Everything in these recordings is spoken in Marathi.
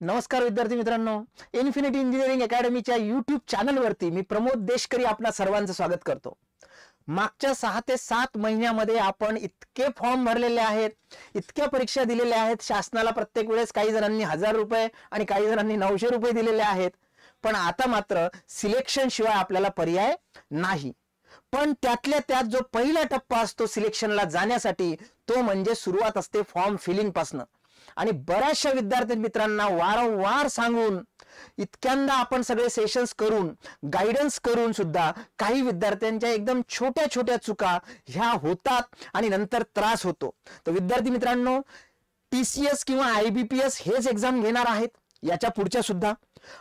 नमस्कार विद्यार्थी मित्रांनो, इन्फिनिटी इंजिनिअरिंग अकॅडमीच्या यूट्यूब चॅनलवरती मी प्रमोद देशकरी आपणा सर्वांचं स्वागत करतो। मागच्या 6 ते 7 महिन्यामध्ये आपण इतके फॉर्म भरलेले आहेत, इतक्या परीक्षा दिलेल्या आहेत। शासनाला प्रत्येक वेळेस काही जणांनी 1000 रुपये आणि काही जणांनी 900 रुपये दिलेले आहेत, पण आता मात्र सिलेक्शन शिवाय आपल्याला पर्याय नाही। पण त्यातल्या त्यात जो पहिला टप्पा असतो सिलेक्शनला जाण्यासाठी तो म्हणजे सुरुवात असते फॉर्म फिलिंग पासून। आणि बऱ्याचशा विद्यार्थी मित्रांना वारंवार सांगून इतक्यांदा आपण सगळे सेशन्स करून गाइडन्स करून सुद्धा काही विद्यार्थ्यांच्या एकदम छोट्या छोट्या चुका ह्या होतात आणि नंतर त्रास होतो। तर विद्यार्थी मित्रांनो, TCS किंवा IBPS हेच एग्जाम घेणार आहेत याच्या पुढच्या सुद्धा,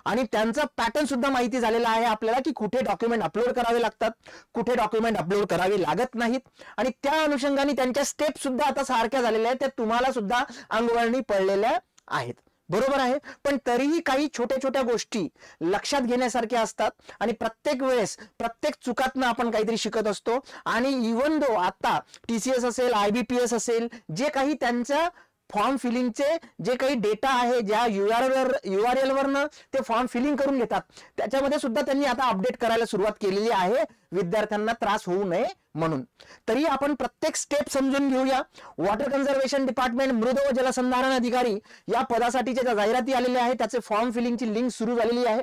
आणि त्यांचा पॅटर्न सुद्धा माहिती झालेला आहे आपल्याला की कुठे डॉक्युमेंट अपलोड करावे लागतात, कुठे डॉक्युमेंट अपलोड करावे लागत नाहीत, आणि त्या अनुषंगाने त्यांच्या स्टेप सुद्धा आता सारख्या झालेल्या आहेत, त्या तुम्हाला सुद्धा अंगवळणी पडलेल्या आहेत। बरोबर आहे, पण तरीही काही छोट्या छोट्या गोष्टी लक्षात घेण्यासारख्या असतात आणि प्रत्येक वेळेस प्रत्येक चुकातनं आपण काहीतरी शिकत असतो। आणि इवन दो आता TCS असेल, IBPS असेल, जे काही त्यांच्या फॉर्म फिलिंगचे जे काही डेटा आहे, ज्या URL वरनं ते फॉर्म फिलिंग करून घेतात, त्याच्यामध्ये सुद्धा त्यांनी आता अपडेट करायला सुरुवात केलेली आहे विद्यार्थ्यांना त्रास होऊ नये म्हणून। तरी आपण प्रत्येक स्टेप समजून घेऊया। वॉटर कन्झर्वेशन डिपार्टमेंट मृद व जलसंधारण अधिकारी या पदासाठीच्या ज्या जाहिराती आलेल्या आहेत त्याचे फॉर्म फिलिंगची लिंक सुरू झालेली आहे।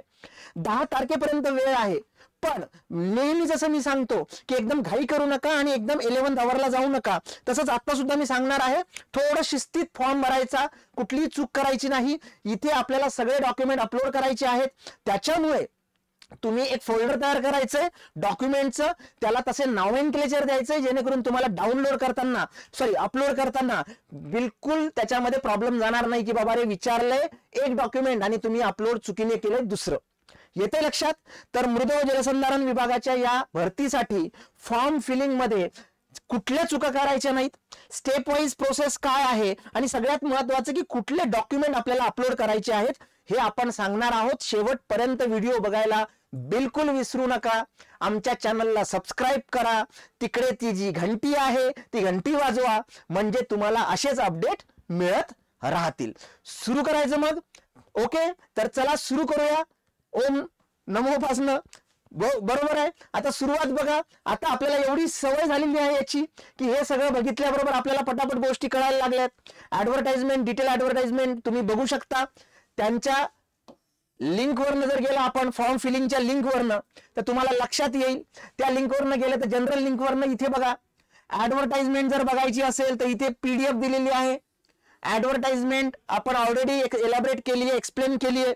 10 तारखेपर्यंत वेळ आहे, पण नेहमी जसं मी सांगतो की एकदम घाई करू नका आणि एकदम 11th आवरला जाऊ नका, तसंच आता सुद्धा मी सांगणार आहे थोडं शिस्तीत फॉर्म भरायचा, कुठलीही चूक करायची नाही। इथे आपल्याला सगळे डॉक्युमेंट अपलोड करायचे आहेत, त्याच्यामुळे तुम्ही एक फोल्डर तयार करायचंय डॉक्युमेंटचं, त्याला तसे नॉमेनक्लेचर द्यायचंय जेणेकरून तुम्हाला डाउनलोड करताना अपलोड करताना बिलकुल त्याच्यामध्ये प्रॉब्लेम जाणार नाही की बाबा रे विचारलंय एक डॉक्युमेंट आणि तुम्ही अपलोड चुकीने केलंय दुसरं। येते लक्षात? तर मृद व जलसंधारण विभागाच्या या भरतीसाठी फॉर्म फिलिंग मध्ये कुठल्या चुका करायच्या नाहीत, स्टेप वाईज प्रोसेस काय आहे आणि सगळ्यात महत्त्वाचं की कुठले डॉक्युमेंट आपल्याला अपलोड करायचे आहेत हे आपण सांगणार आहोत। शेवटपर्यंत व्हिडिओ बघायला बिलकुल विसरू नका। आमच्या चॅनलला सबस्क्राइब करा, तिकडे ती जी घंटी आहे ती घंटी वाजवा, म्हणजे तुम्हाला असेच अपडेट मिळत राहतील। सुरू करायचं मग? ओके, तर चला सुरू करूया। ओम नमो पासन बरोबर आहे। आता सुरुवात बघा, आता आपल्याला एवढी सवय झालेली आहे याची की हे सगळं बघितल्याबरोबर आपल्याला पटापट गोष्टी कळायला लागल्यात। ऍडव्हर्टाइजमेंट, डिटेल ऍडव्हर्टाइजमेंट तुम्ही बघू शकता। त्यांच्या लिंक वरनं जर गेला आपण फॉर्म फिलिंगच्या लिंक वरनं तर तुम्हाला लक्षात येईल। त्या लिंक वरनं गेलं तर जनरल लिंक वरनं इथे बघा ऍडव्हर्टाइजमेंट जर बघायची असेल तर इथे PDF दिलेली आहे। ऍडव्हर्टाइजमेंट आपण ऑलरेडी एलॅबोरेट केली आहे, एक्सप्लेन केली आहे,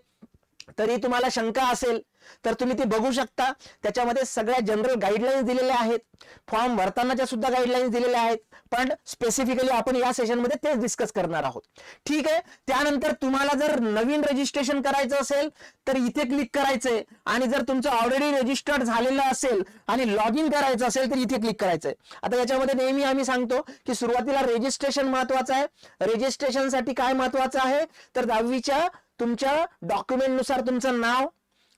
तरी तुम्हाला शंका असेल तर तुम्ही ते बघू शकता। त्याच्यामध्ये सगळ्या जनरल गाईडलाईन्स दिलेल्या आहेत, फॉर्म भरतानाच्या सुद्धा गाईडलाईन्स दिलेल्या आहेत, पण स्पेसिफिकली आपण या सेशन मध्ये तेच डिस्कस करणार आहोत। ठीक आहे, त्यानंतर तुम्हाला जर नवीन रजिस्ट्रेशन करायचं असेल तर इथे क्लिक करायचंय, आणि जर तुमचं ऑलरेडी रजिस्टर्ड झालेलं असेल आणि लॉग इन करायचं असेल तर इथे क्लिक करायचंय। आता याच्यामध्ये नेहमी आम्ही सांगतो की सुरुवातीला रजिस्ट्रेशन महत्वाचं आहे। रजिस्ट्रेशनसाठी काय महत्वाचं आहे तर 10वीच्या तुमच्या डॉक्युमेंट नुसार तुमचं नाव,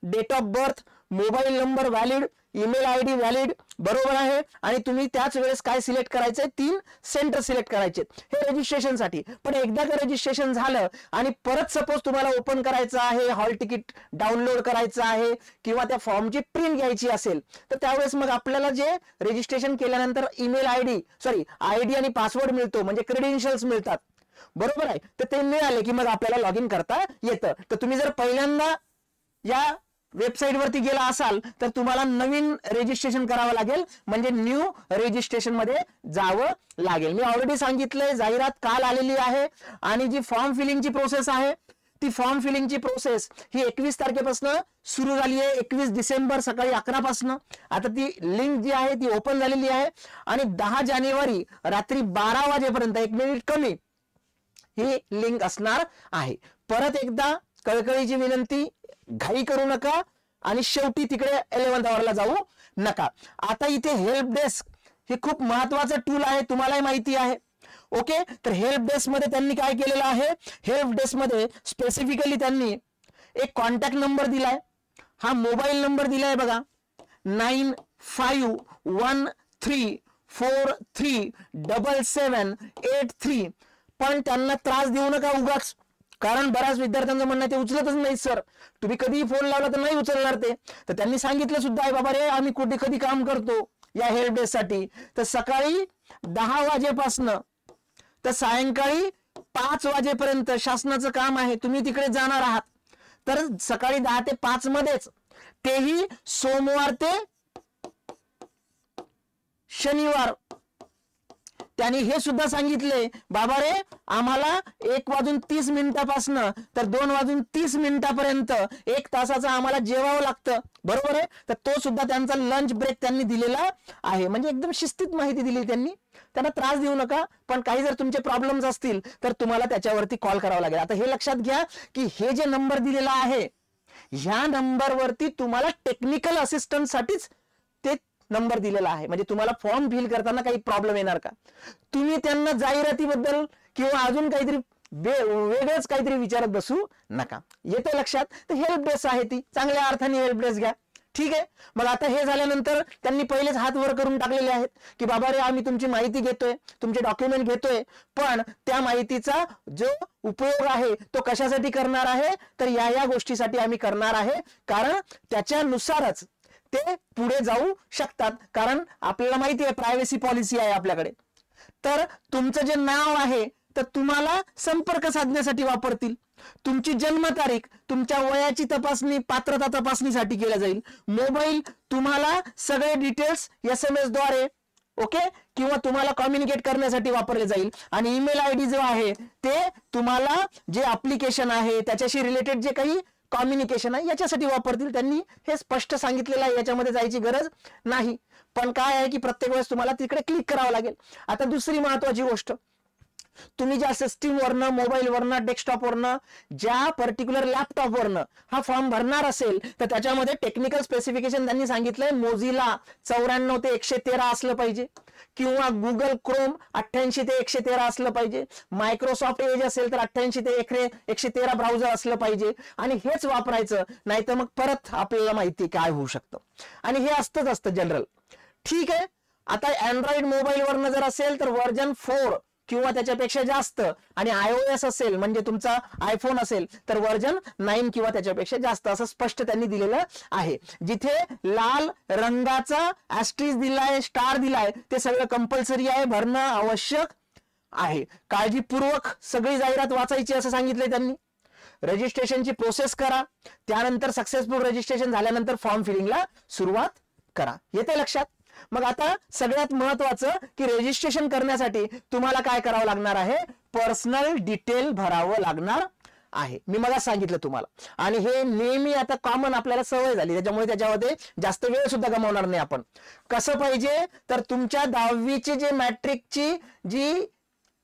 date of birth, mobile number valid, email ID valid, बरोबर आहे। आणि तुम्ही त्याच वेळेस काय सिलेक्ट करायचंय, 3 सेंटर सिलेक्ट करायचे हे रजिस्ट्रेशनसाठी। पण एकदा का रजिस्ट्रेशन झालं आणि परत सपोज तुम्हाला ओपन करायचं आहे, हॉल तिकीट डाउनलोड करायचं आहे किंवा त्या फॉर्मची प्रिंट घ्यायची असेल तर त्यावेळेस मग आपल्याला जे रजिस्ट्रेशन केल्यानंतर ईमेल ID आणि पासवर्ड मिळतो, म्हणजे क्रेडेन्शियल्स मिळतात, बरोबर आहे। तर ते मिळाले की मग आपल्याला लॉग इन करता येतं। तर तुम्ही जर पहिल्यांदा या वेबसाईट वरती गेला असाल तर तुम्हाला नवीन रजिस्ट्रेशन करावं लागेल, म्हणजे न्यू रजिस्ट्रेशन मध्ये जावं लागेल। मी ऑलरेडी सांगितलंय, जाहिरात काल आलेली आहे, आणि जी फॉर्म फिलिंगची प्रोसेस आहे ती फॉर्म फिलिंगची प्रोसेस ही 21 तारखेपासून सुरू झाली आहे, 21 डिसेंबर सकाळी 11 पासून। आता ती लिंक जी आहे ती ओपन झालेली आहे, आणि 10 जानेवारी रात्री 12 वाजेपर्यंत 1 मिनिट कमी ही लिंक असणार आहे। परत एकदा कळकळीची विनंती, घाई करू नका आणि शेवटी तिकडे 11th आवरला जाऊ नका। आता इथे हेल्प डेस्क हे खूप महत्वाचं टूल आहे, तुम्हालाही माहिती आहे। ओके, तर हेल्प डेस्क मध्ये त्यांनी काय केलेलं आहे, हेल्प डेस्क मध्ये स्पेसिफिकली त्यांनी एक कॉन्टॅक्ट नंबर दिलाय, हा मोबाईल नंबर दिलाय बघा, 9513437783। पण त्यांना त्रास देऊ नका उगाच, कारण बऱ्याच विद्यार्थ्यांचं म्हणणं ते उचलतच नाही सर, तुम्ही कधीही फोन लावला तर नाही उचलणार ते. तर त्यांनी सांगितलं सुद्धा आहे बाबा रे, आम्ही कुठे कधी काम करतो या हेल्प डेस्क साठी, तर सकाळी 10 वाजेपासून तर सायंकाळी 5 वाजेपर्यंत शासनाचं काम आहे. तुम्ही तिकडे जाणार आहात तर सकाळी 10 ते 5 मध्येच, तेही सोमवार ते शनिवार. त्यांनी हे सुद्धा सांगितले बाबा रे, आम्हाला 1:30 तर 2:30 1 तासाचं आम्हाला जेवावं लागतं, बरोबर आहे. तर तो सुद्धा त्यांचा लंच ब्रेक त्यांनी दिलेला आहे. म्हणजे एकदम शिस्तीत माहिती दिली त्यांनी. त्यांना त्रास देऊ नका, पण काही जर तुमचे प्रॉब्लेम्स असतील तर तुम्हाला त्याच्यावरती कॉल करावा लागेल. आता हे लक्षात घ्या की हे जे नंबर दिलेला आहे, ह्या नंबरवरती तुम्हाला टेक्निकल असिस्टंट साठीच ते नंबर दिलेला आहे. म्हणजे तुम्हाला फॉर्म फिल करताना काही प्रॉब्लेम येणार का, तुम्ही त्यांना जाहिरातीबद्दल किंवा अजून काहीतरी वेगळंच काहीतरी विचारत बसू नका. येते लक्षात. तर हेल्प डेस्क आहे ती, चांगल्या अर्थाने हेल्प डेस्क घ्या. ठीक आहे. मग आता हे झाल्यानंतर त्यांनी पहिलेच हात वर करून टाकलेले आहेत की बाबा रे, आम्ही तुमची माहिती घेतोय, तुमचे डॉक्युमेंट घेतोय, पण त्या माहितीचा जो उपयोग आहे तो कशासाठी करणार आहे, तर या गोष्टीसाठी आम्ही करणार आहे. कारण त्याच्यानुसारच ते पुढे जाऊ शकतात. कारण आपल्याला माहिती आहे प्रायव्हसी पॉलिसी आहे आपल्याकडे. तर तुमचं जे नाव आहे तर तुम्हाला संपर्क साधण्यासाठी वापरतील. तुमची जन्मतारीख, तुमच्या वयाची तपासणी, पात्रता तपासणीसाठी केल्या जाईल. मोबाईल तुम्हाला सगळे डिटेल्स SMS द्वारे ओके किंवा तुम्हाला कम्युनिकेट करण्यासाठी वापरले जाईल. आणि ईमेल ID जो आहे ते तुम्हाला जे ऍप्लिकेशन आहे त्याच्याशी रिलेटेड जे काही कम्युनिकेशन आहे याच्यासाठी वापरतील. त्यांनी हे स्पष्ट सांगितलेलं आहे, याच्यामध्ये जायची गरज नाही. पण काय आहे की प्रत्येक वेळेस तुम्हाला तिकडे क्लिक करावं लागेल. आता दुसरी महत्वाची गोष्ट, तुम्ही ज्या सिस्टीमवरनं, मोबाईलवरनं, डेस्कटॉपवरनं, ज्या पर्टिक्युलर लॅपटॉपवरनं हा फॉर्म भरणार असेल तर त्याच्यामध्ये टेक्निकल स्पेसिफिकेशन त्यांनी सांगितलंय मोझिला 94 ते 113 असलं पाहिजे किंवा गुगल क्रोम 88 ते 113 असलं पाहिजे. मायक्रोसॉफ्ट एज असेल तर 88 ते 113 ब्राउझर असलं पाहिजे आणि हेच वापरायचं. नाहीतर मग परत आपल्याला माहिती काय होऊ शकतं. आणि हे असतं जनरल. ठीक आहे. आता अँड्रॉइड मोबाईलवरनं जर असेल तर व्हर्जन 4 किंवा त्याच्यापेक्षा जास्त, आणि iOS असेल म्हणजे तुमचा आयफोन असेल तर व्हर्जन 9 किंवा त्याच्यापेक्षा जास्त, असं स्पष्ट त्यांनी दिलेलं आहे. जिथे लाल रंगाचा ऍस्ट्रिस दिलाय, स्टार दिलाय, ते सगळं कंपल्सरी आहे, भरणं आवश्यक आहे. काळजीपूर्वक सगळी जाहिरात वाचायची असं सांगितलंय त्यांनी. रजिस्ट्रेशनची प्रोसेस करा, त्यानंतर सक्सेसफुल रजिस्ट्रेशन झाल्यानंतर फॉर्म फिलिंगला सुरुवात करा. येते लक्षात. मग आता सगळ्यात महत्वाचं की रजिस्ट्रेशन करण्यासाठी तुम्हाला काय करावं लागणार आहे, पर्सनल डिटेल भरावं लागणार आहे. मी मला सांगितलं तुम्हाला, आणि हे नेहमी आता कॉमन आपल्याला सवय झाली, त्याच्यामुळे त्याच्यामध्ये जास्त वेळ सुद्धा गमावणार नाही आपण. कसं पाहिजे तर तुमच्या 10वीची जे मॅट्रिकची जी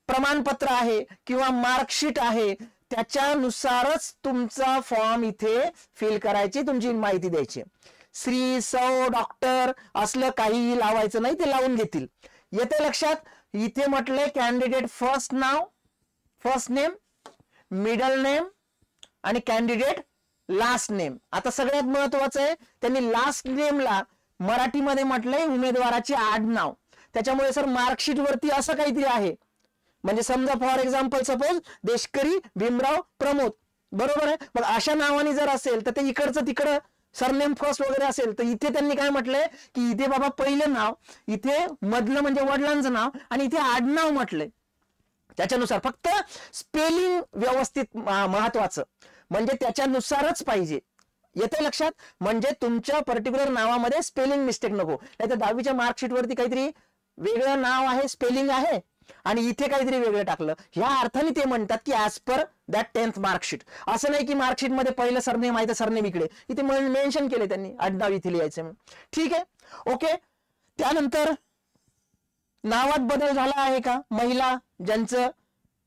प्रमाणपत्र आहे किंवा मार्कशीट आहे त्याच्यानुसारच तुमचा फॉर्म इथे फिल करायची, तुमची माहिती द्यायची. श्री, सौ, डॉक्टर असलं काहीही लावायचं नाही, ते लावून घेतील. येते लक्षात. इथे म्हटलंय कॅन्डिडेट फर्स्ट नाव, फर्स्ट नेम, मिडल नेम आणि कॅन्डिडेट लास्ट नेम. आता सगळ्यात महत्वाचं आहे, त्यांनी लास्ट नेमला मराठीमध्ये म्हटलंय उमेदवाराचे आडनाव. त्याच्यामुळे सर मार्कशीट वरती असं काहीतरी आहे, म्हणजे समजा फॉर एक्झाम्पल सपोज देशकरी भीमराव प्रमोद, बरोबर आहे. मग अशा नावाने जर असेल तर ते इकडचं तिकडं सरनेम फर्स्ट वगैरे असेल तर इथे त्यांनी काय म्हटलंय की इथे बाबा पहिलं नाव, इथे मधलं म्हणजे वडिलांचं नाव, आणि इथे आडनाव म्हटलंय. त्याच्यानुसार फक्त स्पेलिंग व्यवस्थित महत्वाचं, म्हणजे त्याच्यानुसारच पाहिजे. येते लक्षात. म्हणजे तुमच्या पर्टिक्युलर नावामध्ये स्पेलिंग मिस्टेक नको. नाहीतर 10वीच्या मार्कशीट वरती काहीतरी वेगळं नाव आहे, स्पेलिंग आहे, आणि इथे काहीतरी वेगळं टाकलं. ह्या अर्थाने ते म्हणतात की as per that 10th marksheet. असं नाही की मार्कशीट मध्ये पहिलं सरनेम आहे तर सरनेम इकडे, इथे मेन्शन केले त्यांनी आडनाव इथे लिहायचं म्हणून. ठीक आहे. ओके. त्यानंतर नावात बदल झाला आहे का, महिला ज्यांचं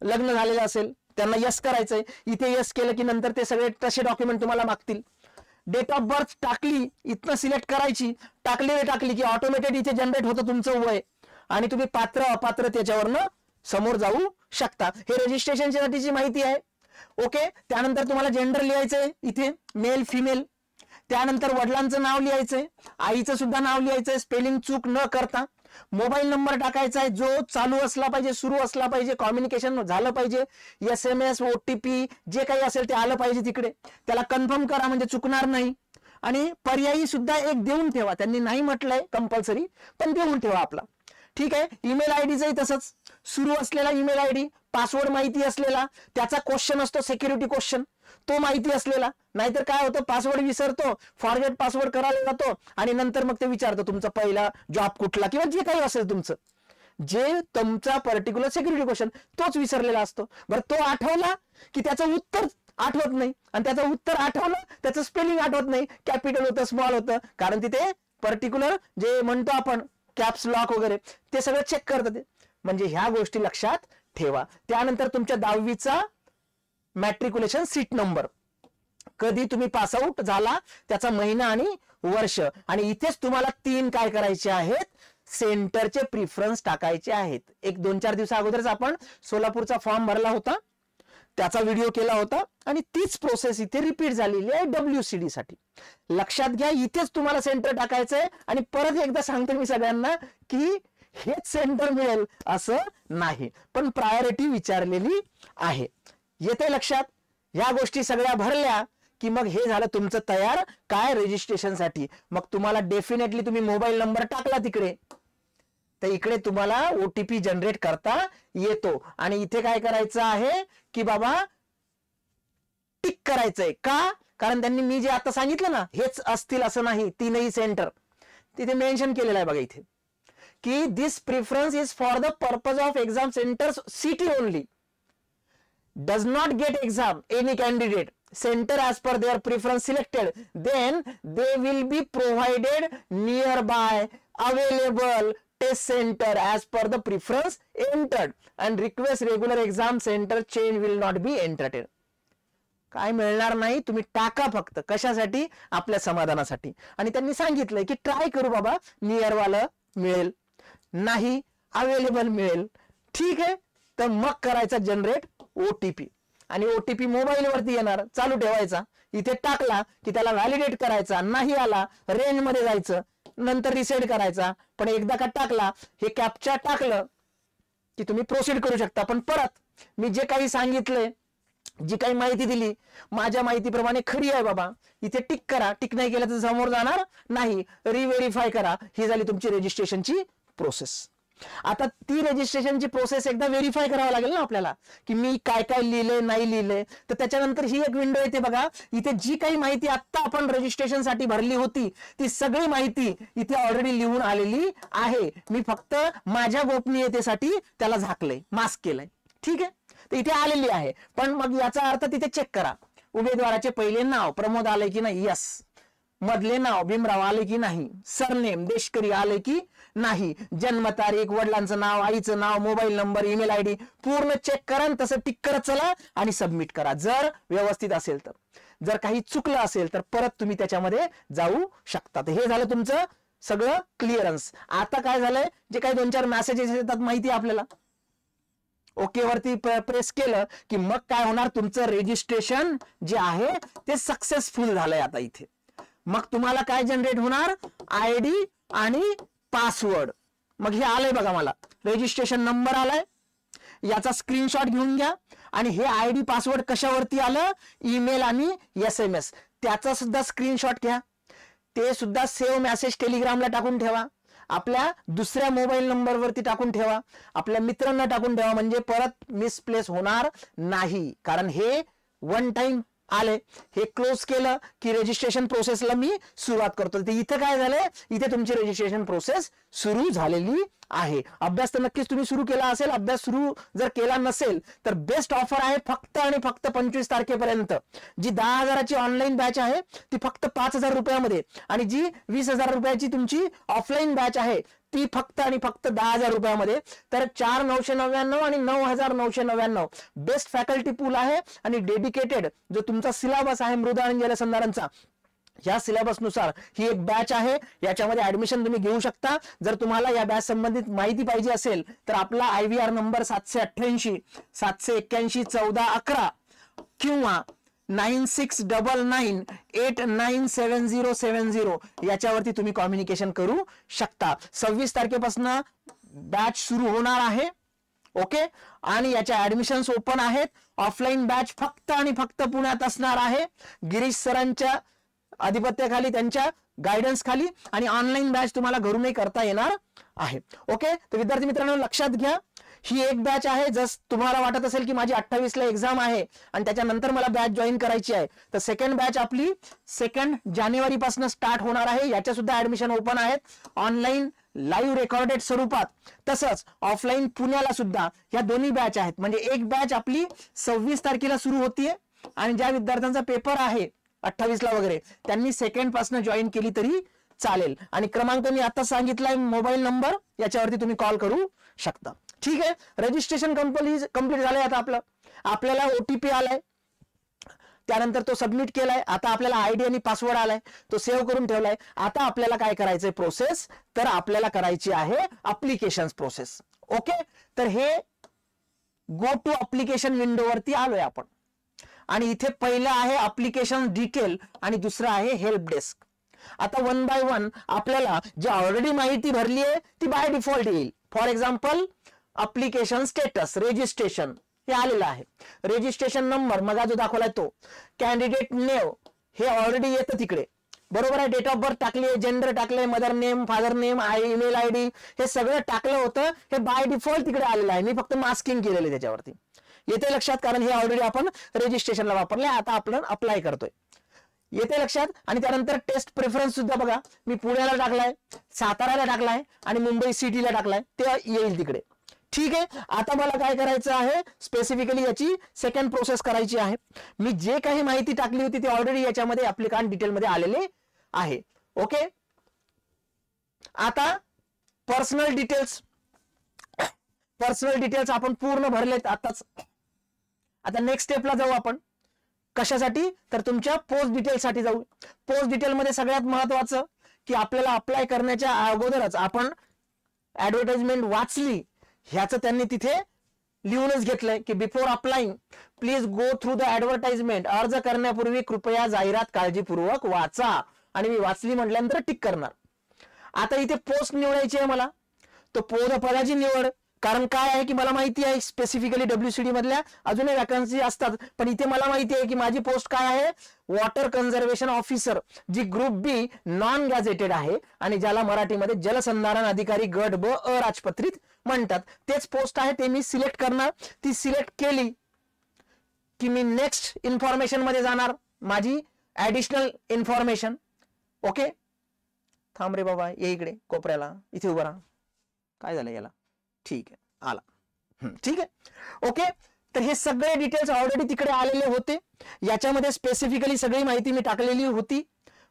लग्न झालेलं असेल त्यांना यस करायचंय. इथे यस केलं की नंतर ते सगळे तसे डॉक्युमेंट तुम्हाला मागतील. डेट ऑफ बर्थ टाकली, इथनं सिलेक्ट करायची, टाकली की ऑटोमॅटिक इथे जनरेट होतं तुमचं वय, आणि तुम्ही पात्र अपात्र त्याच्यावरनं समोर जाऊ शकता. हे रजिस्ट्रेशनसाठीची माहिती आहे. ओके. त्यानंतर तुम्हाला जेंडर लिहायचंय इथे, मेल फिमेल. त्यानंतर वडिलांचं नाव लिहायचंय, आईचं सुद्धा नाव लिहायचंय, स्पेलिंग चूक न करता. मोबाईल नंबर टाकायचा आहे, जो चालू असला पाहिजे, सुरू असला पाहिजे, कम्युनिकेशन झालं पाहिजे, SMS OTP जे काही असेल ते आलं पाहिजे तिकडे. त्याला कन्फर्म करा म्हणजे चुकणार नाही. आणि पर्यायी सुद्धा एक देऊन ठेवा, त्यांनी नाही म्हटलंय कंपल्सरी, पण देऊन ठेवा आपला. ठीक आहे. ईमेल आयडीचंही तसंच, सुरू असलेला ईमेल आयडी, पासवर्ड माहिती असलेला, त्याचा क्वेश्चन असतो सिक्युरिटी क्वेश्चन, तो माहिती असलेला. नाहीतर काय होतं, पासवर्ड विसरतो, फॉरगेट पासवर्ड करायला जातो आणि नंतर मग ते विचारतो तुमचा पहिला जॉब कुठला किंवा जे काही असेल तुमचं, जे तुमचा पर्टिक्युलर सिक्युरिटी क्वेश्चन तोच विसरलेला असतो. बरं, तो आठवला की त्याचं उत्तर आठवत नाही, आणि त्याचं उत्तर आठवलं त्याचं स्पेलिंग आठवत नाही, कॅपिटल होतं स्मॉल होतं, कारण तिथे पर्टिक्युलर जे म्हणतो आपण कॅप्स लॉक वगैरे ते सगळं चेक करतात. म्हणजे ह्या गोष्टी लक्षात ठेवा. त्यानंतर तुमच्या 10वीचा मॅट्रिक्युलेशन सीट नंबर, कधी तुम्ही पासआउट झाला त्याचा महिना आणि वर्ष, आणि इथेच तुम्हाला 3 काय करायचे आहेत, सेंटरचे प्रिफरन्स टाकायचे आहेत. एक 2-4 दिवसा अगोदरच आपण सोलापूरचा फॉर्म भरला होता, त्याचा व्हिडिओ केला होता, आणि तीच प्रोसेस इथे रिपीट झालेली आहे WCD साठी. लक्षात घ्या, इथेच तुम्हाला सेंटर टाकायचंय. आणि परत एकदा सांगतो मी सगळ्यांना की हेच सेंटर मिळेल असं नाही, पण प्रायोरिटी विचारलेली आहे. येते लक्षात? ह्या गोष्टी सगळ्या भरल्या की मग हे झालं तुमचं तयार काय रजिस्ट्रेशनसाठी. मग तुम्हाला डेफिनेटली तुम्ही मोबाईल नंबर टाकला तिकडे, तर इकडे तुम्हाला OTP जनरेट करता येतो. आणि इथे काय करायचं आहे की बाबा टिक करायचंय. का? कारण त्यांनी मी जे आता सांगितलं ना हेच असतील असं नाही, 3ही सेंटर तिथे मेन्शन केलेलं आहे बघा इथे की this preference is for the purpose of exam centres city only, does not get exam any candidate center as per their preference selected, then they will be provided nearby available test center as per the preference entered and request regular exam center change will not be entertained. काय मिळणार नाही, तुम्ही टाका फक्त. कशासाठी? आपल्या समाधानासाठी. आणि त्यांनी सांगितलंय की ट्राय करू बाबा, नियर वाला मिळेल, नाही अवेलेबल मिळेल. ठीक आहे, तर मग करायचा जनरेट OTP, आणि OTP मोबाईल वरती येणार, चालू ठेवायचा. इथे टाकला की त्याला व्हॅलिडेट करायचा, नाही आला रेंज मध्ये जायचं, नंतर रिसेट करायचा. पण एकदा का टाकला, हे कॅप्चा टाकलं की तुम्ही प्रोसीड करू शकता. पण परत मी जे काही सांगितलंय, जी काही माहिती दिली, माझ्या माहितीप्रमाणे खरी आहे बाबा, इथे टिक करा. टिक नाही केलं तर समोर जाणार नाही, रिव्हेरीफाय करा. ही झाली तुमची रजिस्ट्रेशनची प्रोसेस. आता ती रजिस्ट्रेशनची प्रोसेस एकदा व्हेरीफाय करावं लागेल ना आपल्याला की मी काय काय लिहिलंय नाही लिहिलंय. तर त्याच्यानंतर ही एक विंडो येते बघा, इथे जी काही माहिती आता आपण रजिस्ट्रेशन साठी भरली होती ती सगळी माहिती इथे ऑलरेडी लिहून आलेली आहे. मी फक्त माझ्या गोपनीयतेसाठी त्याला झाकलंय, मास्क केलंय. ठीक आहे, तर इथे आलेली आहे. पण मग याचा अर्थ तिथे चेक करा, उमेदवाराचे पहिले नाव प्रमोद आले की नाही, यस. मधले नाव भीमराव आले की नाही, सरनेम देशकरी आले की नाही, जन्मतारीख, वडिलांचं नाव, आईचं नाव, मोबाईल नंबर, ईमेल आयडी पूर्ण चेक करा, तसं टिक करत चला आणि सबमिट करा. जर व्यवस्थित असेल तर. जर काही चुकलं असेल तर परत तुम्ही त्याच्यामध्ये जाऊ शकता. हे झालं तुमचं सगळं क्लिअरन्स. आता काय झालंय, जे काही 2-4 मेसेजेस येतात माहिती आपल्याला, ओके वरती प्रेस केलं की मग काय होणार, तुमचं रजिस्ट्रेशन जे आहे ते सक्सेसफुल झालंय. आता इथे मग तुम्हाला काय जनरेट होणार, ID आणि पासवर्ड. मग हे आलंय बघा, मला रजिस्ट्रेशन नंबर आलाय, याचा स्क्रीनशॉट घेऊन घ्या. आणि हे ID पासवर्ड कशावरती आलं, ईमेल आणि SMS, त्याचा सुद्धा स्क्रीनशॉट घ्या. ते सुद्धा सेव्ह मेसेज टेलिग्रामला टाकून ठेवा, आपल्या दुसऱ्या मोबाईल नंबरवरती टाकून ठेवा, आपल्या मित्रांना टाकून ठेवा, म्हणजे परत मिसप्लेस होणार नाही. कारण हे वन टाइम आले. हे क्लोज केलं की रजिस्ट्रेशन प्रोसेसला मी सुरुवात करतो. इथे काय झालंय, इथे तुमची रजिस्ट्रेशन प्रोसेस सुरू झालेली आहे. अभ्यास तर नक्कीच तुम्ही सुरू केला असेल. अभ्यास सुरू जर केला नसेल तर बेस्ट ऑफर आहे फक्त आणि फक्त 25 तारखेपर्यंत. जी 10,000ची ऑनलाईन बॅच आहे ती फक्त 5,000 रुपयामध्ये, आणि जी 20,000 रुपयाची तुमची ऑफलाईन बॅच आहे ती फक्त आणि फक्त 10,000 रुपयामध्ये. तर 4,999 आणि 9,999 बेस्ट फॅकल्टी पूल आहे. आणि डेडिकेटेड जो तुमचा सिलेबस आहे मृदा आणि जलसंधारणचा, या सिलेबस नुसार ही एक बॅच आहे. याच्यामध्ये ऍडमिशन तुम्ही घेऊ शकता. जर तुम्हाला या बॅच संबंधित माहिती पाहिजे असेल तर आपला IVR नंबर 788 781 1411 किंवा 9699897070 याच्यावरती तुम्ही कम्युनिकेशन करू शकता. 26 तारखेपासून बॅच सुरू होणार आहे. ओके, आणि याच्या ऍडमिशन्स ओपन आहेत. ऑफलाईन बॅच फक्त आणि फक्त पुण्यात असणार आहे, गिरीश सरांच्या आधिपत्याखाली, त्यांच्या गायडन्स खाली, आणि ऑनलाईन बॅच तुम्हाला घरूनही करता येणार आहे. ओके, तर विद्यार्थी मित्रांनो लक्षात घ्या, ही एक बॅच आहे. जस तुम्हाला वाटत असेल की माझी 28 ला एक्झाम आहे आणि त्याच्यानंतर मला बॅच जॉईन करायची आहे, तर सेकंड बॅच आपली 2 जानेवारी पासून स्टार्ट होणार आहे. याच्या सुद्धा ऍडमिशन ओपन आहेत, ऑनलाईन लाईव्ह रेकॉर्डेड स्वरूपात, तसंच ऑफलाईन पुण्याला सुद्धा या दोन्ही बॅच आहेत. म्हणजे एक बॅच आपली 26 तारखेला सुरू होतीये, आणि ज्या विद्यार्थ्यांचा पेपर आहे 28 ला वगैरे, त्यांनी सेकंड पासून जॉईन केली तरी चालेल. आणि क्रमांक मी आता सांगितलाय, मोबाईल नंबर, याच्यावरती तुम्ही कॉल करू शकता. ठीक आहे, रजिस्ट्रेशन कंप्लीट झालंय. आता आपल्याला ओटीपी आलाय, त्यानंतर तो सबमिट केलाय. आता आपल्याला आयडी आणि पासवर्ड आलाय, तो सेव्ह करून ठेवलाय. आता आपल्याला काय करायचंय प्रोसेस, तर आपल्याला करायची आहे अप्लिकेशन प्रोसेस. ओके, तर हे गो टू अप्लिकेशन विंडो वरती आलोय आपण, आणि इथे पहिलं आहे अप्लिकेशन डिटेल आणि दुसरं आहे हेल्प डेस्क. आता 1 बाय 1 आपल्याला जी ऑलरेडी माहिती भरली आहे ती बाय डिफॉल्ट येईल. For example application status, registration हे आलेलं आहे. रजिस्ट्रेशन नंबर मग जो दाखवलाय तो, कॅन्डिडेट नेम हे ऑलरेडी येतं तिकडे, बरोबर आहे. डेट ऑफ बर्थ टाकली, जेंडर टाकले, mother name, father name, email ID हे सगळं टाकलं होतं. हे बाय डिफॉल्ट तिकडे आलेलं आहे. मी फक्त मास्किंग केलेलं त्याच्यावरती. येते लक्षात, कारण हे ऑलरेडी आपण रजिस्ट्रेशनला वापरले. आता आपण अप्लाय करतोय, येते लक्षात. आणि त्यानंतर टेस्ट प्रेफरन्स सुद्धा बघा, मी पुण्याला टाकलाय, साताऱ्याला टाकलाय आणि मुंबई सिटीला टाकलाय, ते येईल तिकडे. ठीक आहे, आता मला काय करायचं आहे, स्पेसिफिकली याची सेकंड प्रोसेस करायची आहे. मी जे काही माहिती टाकली होती ते ऑलरेडी याच्यामध्ये ऍप्लिकंट डिटेल मध्ये आलेले आहे. ओके, आता पर्सनल डिटेल्स आपण पूर्ण भरलेत आताच. आता नेक्स्ट स्टेपला जाऊ आपण. कशासाठी, तर तुमच्या पोस्ट डिटेल साठी जाऊ. पोस्ट डिटेल मध्ये सगळ्यात महत्वाचं की आपल्याला अप्लाय करण्याच्या अगोदरच आपण ऍडव्हर्टाइजमेंट वाचली, ह्याचं त्यांनी तिथे लिहूनच घेतलंय की before applying please go through the advertisement. अर्ज करण्यापूर्वी कृपया जाहिरात काळजीपूर्वक वाचा. आणि मी वाचली म्हटल्यानंतर टिक करणार. आता इथे पोस्ट निवडायची आहे मला, तो पदाची निवड. कारण काय आहे की मला माहिती आहे स्पेसिफिकली WCD मधल्या अजूनही वॅकन्सी असतात, पण इथे मला माहिती आहे की माझी पोस्ट काय आहे, वॉटर कन्झर्वेशन ऑफिसर, जी ग्रुप बी नॉन गॅझेटेड आहे आणि ज्याला मराठीमध्ये जलसंधारण अधिकारी गट ब अराजपत्रित म्हणतात. तेच पोस्ट आहे, ते मी सिलेक्ट करणार. ती सिलेक्ट केली की मी नेक्स्ट इन्फॉर्मेशन मध्ये जाणार, माझी ऍडिशनल इन्फॉर्मेशन. ओके, थांब रे बाबा, ये इकडे कोपऱ्याला, इथे उभा राहा. काय झालं याला, ठीक आहे, आला. ठीक आहे, ओके. तर हे सगळे डिटेल्स ऑलरेडी तिकडे आलेले होते. याच्यामध्ये स्पेसिफिकली सगळी माहिती मी टाकलेली होती.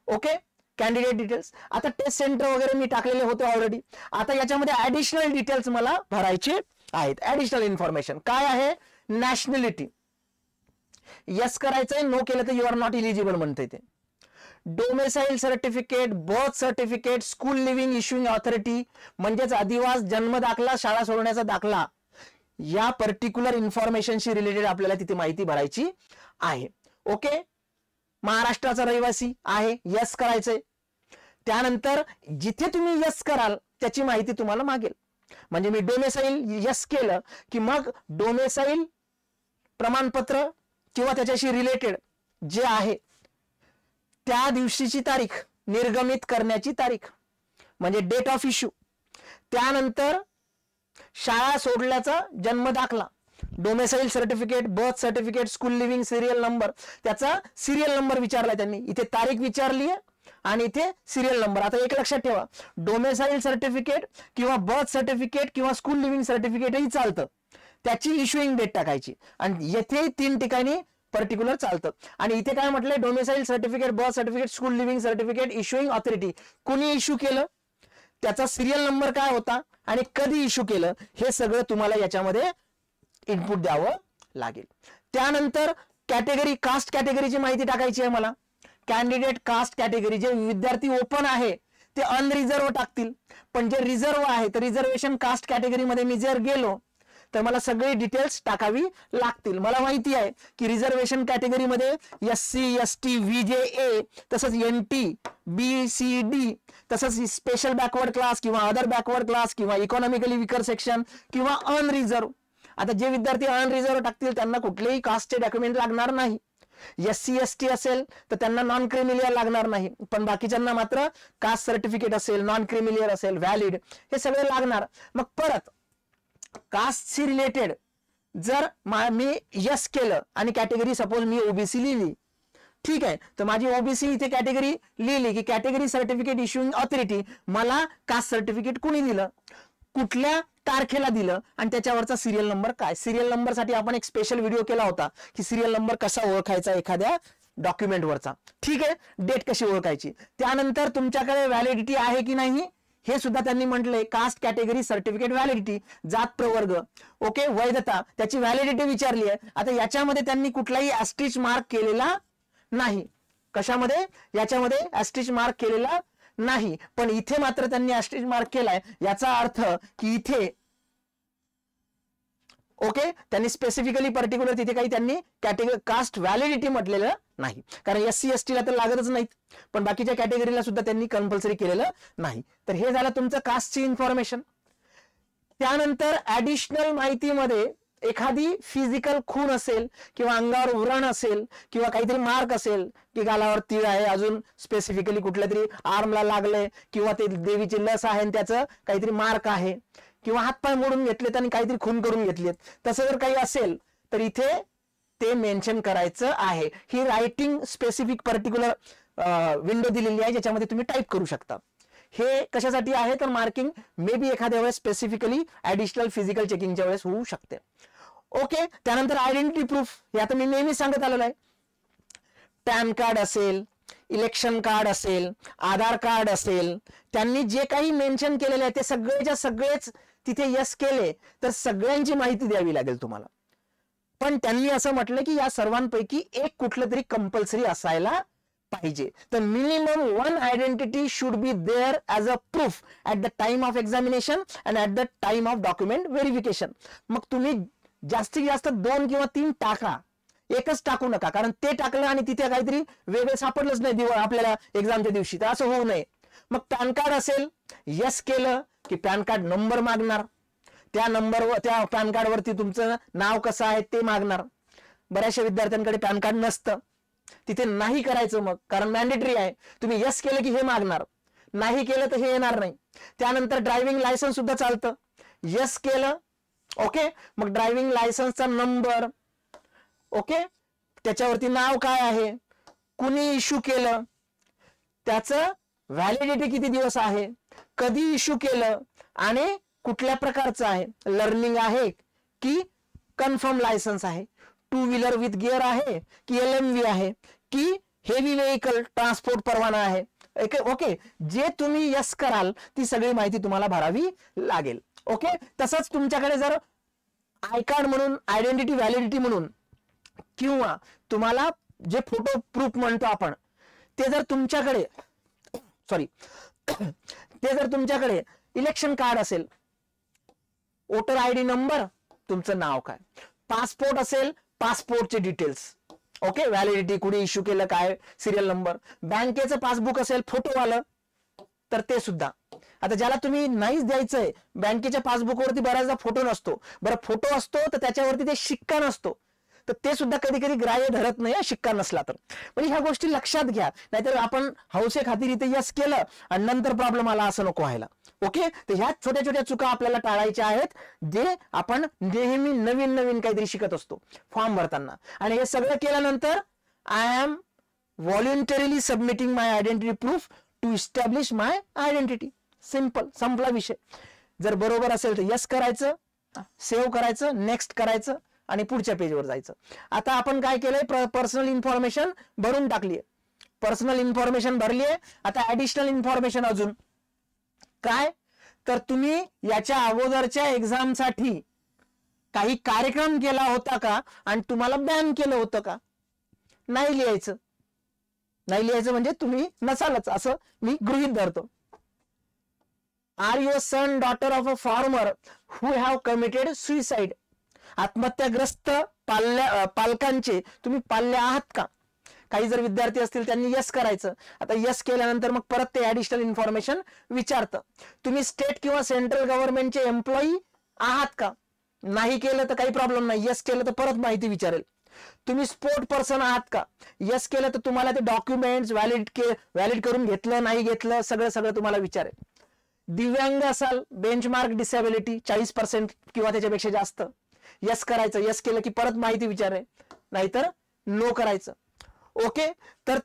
Okay, candidate details. आता टेस्ट सेंटर वगैरे मी टाकलेले होते ऑलरेडी. आता याच्यामध्ये ऍडिशनल डिटेल्स मला भरायचे आहेत. ऍडिशनल इन्फॉर्मेशन काय आहे, नॅशनॅलिटी यस करायचंय, नो केलं तर यू आर नॉट इलिजिबल म्हणते ते. Domicile certificate, birth certificate, school living issuing authority म्हणजेच अधिवास, जन्म दाखला, शाळा सोडण्याचा दाखला, या पर्टिक्युलर इन्फॉर्मेशनशी रिलेटेड आपल्याला तिथे माहिती भरायची आहे. ओके, महाराष्ट्राचा रहिवासी आहे, यस करायचंय. त्यानंतर जिथे तुम्ही यस कराल त्याची माहिती तुम्हाला मागेल. म्हणजे मी डोमेसाईल यस केलं की मग डोमेसाईल प्रमाणपत्र किंवा त्याच्याशी रिलेटेड जे आहे त्या दिवशीची तारीख, निर्गमित करण्याची तारीख म्हणजे डेट ऑफ इश्यू, त्यानंतर शाळा सोडल्याचा जन्म दाखला, domicile certificate, birth certificate, school living serial number, त्याचा सिरियल नंबर विचारलाय त्यांनी, इथे तारीख विचारली आहे आणि इथे सिरियल नंबर. आता एक लक्षात ठेवा, डोमेसाईल सर्टिफिकेट किंवा बर्थ सर्टिफिकेट किंवा स्कूल लिव्हिंग सर्टिफिकेटही चालतं, त्याची इश्युइंग डेट टाकायची आणि येथे 3 ठिकाणी पर्टिक्युलर चालतं. आणि इथे काय म्हटलंय, domicile certificate, birth certificate, school living certificate issuing authority, कुणी इश्यू केलं, त्याचा सिरियल नंबर काय होता आणि कधी इश्यू केलं, हे सगळं तुम्हाला याच्यामध्ये इनपुट द्यावं लागेल. त्यानंतर कॅटेगरी, कास्ट कॅटेगरीची माहिती टाकायची आहे मला. कॅन्डिडेट कास्ट कॅटेगरी, जे विद्यार्थी ओपन आहे ते अनरिझर्व टाकतील, पण जे रिझर्व आहे तर रिझर्वेशन कास्ट कॅटेगरीमध्ये मी जर गेलो तर मला सगळे डिटेल्स टाकावी लागतील. मला माहिती आहे की रिझर्वेशन कॅटेगरीमध्ये SC ST VJA तसंच NT BCD तसंच स्पेशल बॅकवर्ड क्लास किंवा अदर बॅकवर्ड क्लास किंवा इकॉनॉमिकली विकर सेक्शन किंवा अनरिझर्व. आता जे विद्यार्थी अनरिझर्व टाकतील त्यांना कुठलेही कास्टचे डॉक्युमेंट लागणार नाही. SC ST असेल तर त्यांना नॉन क्रिमिलियर लागणार नाही, पण बाकीच्यांना मात्र कास्ट सर्टिफिकेट असेल, नॉन क्रिमिलियर असेल, व्हॅलिड हे सगळे लागणार. मग परत कास्टशी रिलेटेड जर मी यस केलं आणि कॅटेगरी सपोज मी ओबीसी लिहिली, ठीक आहे, तर माझी ओबीसी इथे कॅटेगरी लिहिली की कॅटेगरी सर्टिफिकेट इश्युइंग ऑथॉरिटी, मला कास्ट सर्टिफिकेट कुणी दिलं, कुठल्या तारखेला दिलं आणि त्याच्यावरचा सिरियल नंबर काय. सिरियल नंबर साठी आपण एक स्पेशल व्हिडिओ केला होता की सिरियल नंबर कसा ओळखायचा एखाद्या डॉक्युमेंटवरचा, ठीक आहे, डेट कशी ओळखायची. त्यानंतर तुमच्याकडे व्हॅलिडिटी आहे की नाही हे सुद्धा त्यांनी म्हटलंय. कास्ट कॅटेगरी सर्टिफिकेट व्हॅलिडिटी, जात प्रवर्ग, ओके, वैधता, त्याची व्हॅलिडिटी विचारली आहे. आता याच्यामध्ये त्यांनी कुठलाही ॲस्ट्रिच मार्क केलेला नाही. कशामध्ये? याच्यामध्ये ॲस्ट्रिच मार्क केलेला नाही, पण इथे मात्र त्यांनी ॲस्ट्रिच मार्क केलाय. याचा अर्थ की इथे ओके त्यांनी स्पेसिफिकली पर्टिक्युलर तिथे काही त्यांनी कॅटेगरी कास्ट व्हॅलिडिटी म्हटलेलं नाही, कारण SC ST ला तर लागतच नाहीत, पण बाकीच्या कॅटेगरीला सुद्धा त्यांनी कंपल्सरी केलेलं नाही. तर हे झालं तुमचं कास्टची इन्फॉर्मेशन. त्यानंतर ऍडिशनल माहितीमध्ये एखादी फिजिकल खूण असेल किंवा अंगावर व्रण असेल किंवा काहीतरी मार्क असेल की गालावर तीळ आहे, अजून स्पेसिफिकली कुठल्या तरी आर्मला लागलंय किंवा ते देवीची लस आहे आणि त्याचं काहीतरी मार्क आहे किंवा हातपाय मोडून घेतलेत आणि काहीतरी खून करून घेतलेत, तसं जर काही असेल तर इथे ते मेन्शन करायचं आहे. ही रायटिंग स्पेसिफिक पर्टिक्युलर विंडो दिलेली आहे ज्याच्यामध्ये तुम्ही टाईप करू शकता. हे कशासाठी आहे तर मार्किंग मे बी एखाद्या वेळेस स्पेसिफिकली ऍडिशनल फिजिकल चेकिंगच्या वेळेस होऊ शकते. ओके, त्यानंतर आयडेंटिटी प्रूफ, हे आता मी नेहमी सांगत आलेलो आहे. पॅन कार्ड असेल, इलेक्शन कार्ड असेल, आधार कार्ड असेल, त्यांनी जे काही मेन्शन केलेले आहे ते सगळेच्या सगळेच तिथे यस केले तर सगळ्यांची माहिती द्यावी लागेल तुम्हाला. पण त्यांनी असं म्हटलं की या सर्वांपैकी एक कुठलं तरी कंपल्सरी असायला पाहिजे. तर minimum one identity should be there as a proof at the time of examination and at the time of document verification. मग तुम्ही जास्तीत जास्त 2 किंवा 3 टाका, एकच टाकू नका, कारण ते टाकलं आणि तिथे काहीतरी वेगळं सापडलंच नाही आपल्याला एक्झामच्या दिवशी, तर असं होऊ नये. मग पॅन कार्ड असेल, यस केलं की पॅन कार्ड नंबर मागणार, त्या नंबरवर त्या पॅन कार्ड वरती तुमचं नाव कसं आहे ते मागणार. बऱ्याचशा विद्यार्थ्यांकडे पॅन कार्ड नसतं, तिथे नाही करायचं मग, कारण मॅन्डेटरी आहे. तुम्ही यस केलं की हे मागणार, नाही केलं तर हे येणार नाही. त्यानंतर ड्रायव्हिंग लायसन्स सुद्धा चालतं. यस केलं ओके, मग ड्रायव्हिंग लायसन्सचा नंबर, ओके, त्याच्यावरती नाव काय आहे, कुणी इश्यू केलं, त्याचं व्हॅलिडिटी किती दिवस आहे, कधी इश्यू केलं आणि कुठल्या प्रकारचं आहे, लर्निंग आहे की कन्फर्म लायसन्स आहे, 2 व्हीलर विथ गिअर आहे की LMV आहे की हेवी व्हेकल ट्रान्सपोर्ट परवाना आहे. ओके, जे तुम्ही यस कराल ती सगळी माहिती तुम्हाला भरावी लागेल. ओके, तसंच तुमच्याकडे जर आय कार्ड म्हणून, आयडेंटिटी व्हॅलिडिटी म्हणून किंवा तुम्हाला जे फोटो प्रूफ म्हणतो आपण ते जर तुमच्याकडे इलेक्शन कार्ड असेल, वोटर ID नंबर, तुमचं नाव काय, पासपोर्ट असेल, पासपोर्टचे डिटेल्स, ओके, व्हॅलिडिटी, कुणी इश्यू केलं, काय सिरियल नंबर, बँकेचं पासबुक असेल फोटोवालं तर ते सुद्धा. आता ज्याला तुम्ही नाहीच द्यायचंय, बँकेच्या पासबुकवरती बऱ्याचदा फोटो नसतो, बरं फोटो असतो तर त्याच्यावरती ते शिक्का नसतो, तर ते सुद्धा कधी कधी ग्राह्य धरत नाही शिक्का नसला तर. म्हणजे ह्या गोष्टी लक्षात घ्या, नाहीतर आपण हौसे खातीर इथे यस केलं आणि नंतर प्रॉब्लेम आला, असं नको व्हायला. ओके, तर ह्या छोट्या छोट्या चुका आपल्याला टाळायच्या आहेत, जे आपण नेहमी नवीन नवीन काहीतरी शिकत असतो फॉर्म भरताना. आणि हे सगळं केल्यानंतर I am voluntarily submitting my identity proof to establish my identity. Simple, संपला विषय. जर बरोबर असेल तर यस करायचं, सेव्ह करायचं, नेक्स्ट करायचं आणि पुढच्या पेजवर जायचं. आता आपण काय केलंय, पर्सनल इन्फॉर्मेशन भरून टाकलीये, पर्सनल इन्फॉर्मेशन भरलीये. आता ऍडिशनल इन्फॉर्मेशन अजून काय, तर तुम्ही याच्या अगोदरच्या एक्झामसाठी काही कार्यक्रम केला होता का आणि तुम्हाला बॅन केलं होतं का. नाही लिहायचं, नाही लिहायचं म्हणजे तुम्ही नसालच असं मी गृहीत धरतो. Are you a son, daughter of a farmer who have committed suicide आत्महत्याग्रस्त पालकांचे तुम्ही पाल्य आहात का? काही जर विद्यार्थी असतील त्यांनी यस करायचं. आता यस केल्यानंतर मग परत ते ऍडिशनल इन्फॉर्मेशन विचारतं. तुम्ही स्टेट किंवा सेंट्रल गव्हर्नमेंटचे एम्प्लॉई आहात का? नाही केलं तर काही प्रॉब्लेम नाही, यस केलं तर परत माहिती विचारेल. तुम्ही स्पोर्ट पर्सन आहात का? यस केलं तर तुम्हाला ते डॉक्युमेंट्स व्हॅलिड करून घेतलं नाही घेतलं सगळं तुम्हाला विचारेल. दिव्यांग असाल, बेंचमार्क डिसेबिलिटी 40% किंवा त्याच्यापेक्षा जास्त, यस करायचं. यस केलं की परत माहिती विचारेल, नाहीतर नो करायचं. ओके. तर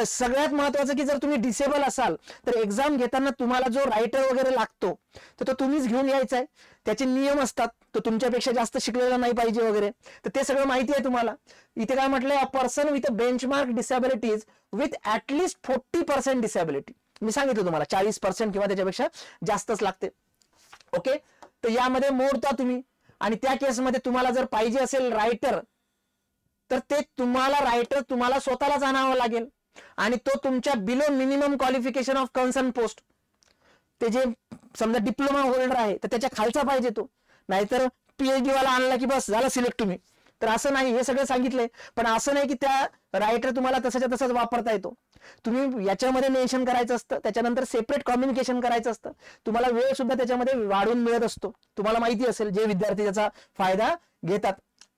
सगळ्यात महत्वाचं की जर तुम्ही डिसेबल असाल तर एक्झाम घेताना तुम्हाला जो रायटर वगैरे लागतो तर तो तुम्हीच घेऊन यायचा आहे. त्याचे नियम असतात, तो तुमच्यापेक्षा जास्त शिकलेला नाही पाहिजे वगैरे, तर ते सगळं माहिती आहे तुम्हाला. इथे काय म्हटलंय, a person with a benchmark disabilities with at least 40% disability. मी सांगितलं तुम्हाला 40% किंवा त्याच्यापेक्षा जास्तच लागते. ओके. तर यामध्ये मोडता तुम्ही, आणि त्या केसमध्ये तुम्हाला जर पाहिजे असेल रायटर तर ते तुम्हाला स्वतःलाच आणावं लागेल, आणि तो तुमच्या below minimum qualification of concern post, ते जे समजा डिप्लोमा होल्डर आहे तर त्याच्या खालचा पाहिजे तो, नाहीतर पीएचडी वाला आणला की बस झालं सिलेक्ट तुम्ही. तर असं नाही, हे सगळं सांगितलंय. पण असं नाही की त्या रायटर तुम्हाला तसाच्या तसाच वापरता येतो. तुम्ही याच्यामध्ये मेन्शन करायचं असतं, त्याच्यानंतर सेपरेट कम्युनिकेशन करायचं असतं. तुम्हाला वेळ सुद्धा त्याच्यामध्ये वाढून मिळत असतो, तुम्हाला माहिती असेल, जे विद्यार्थी त्याचा फायदा घेतात.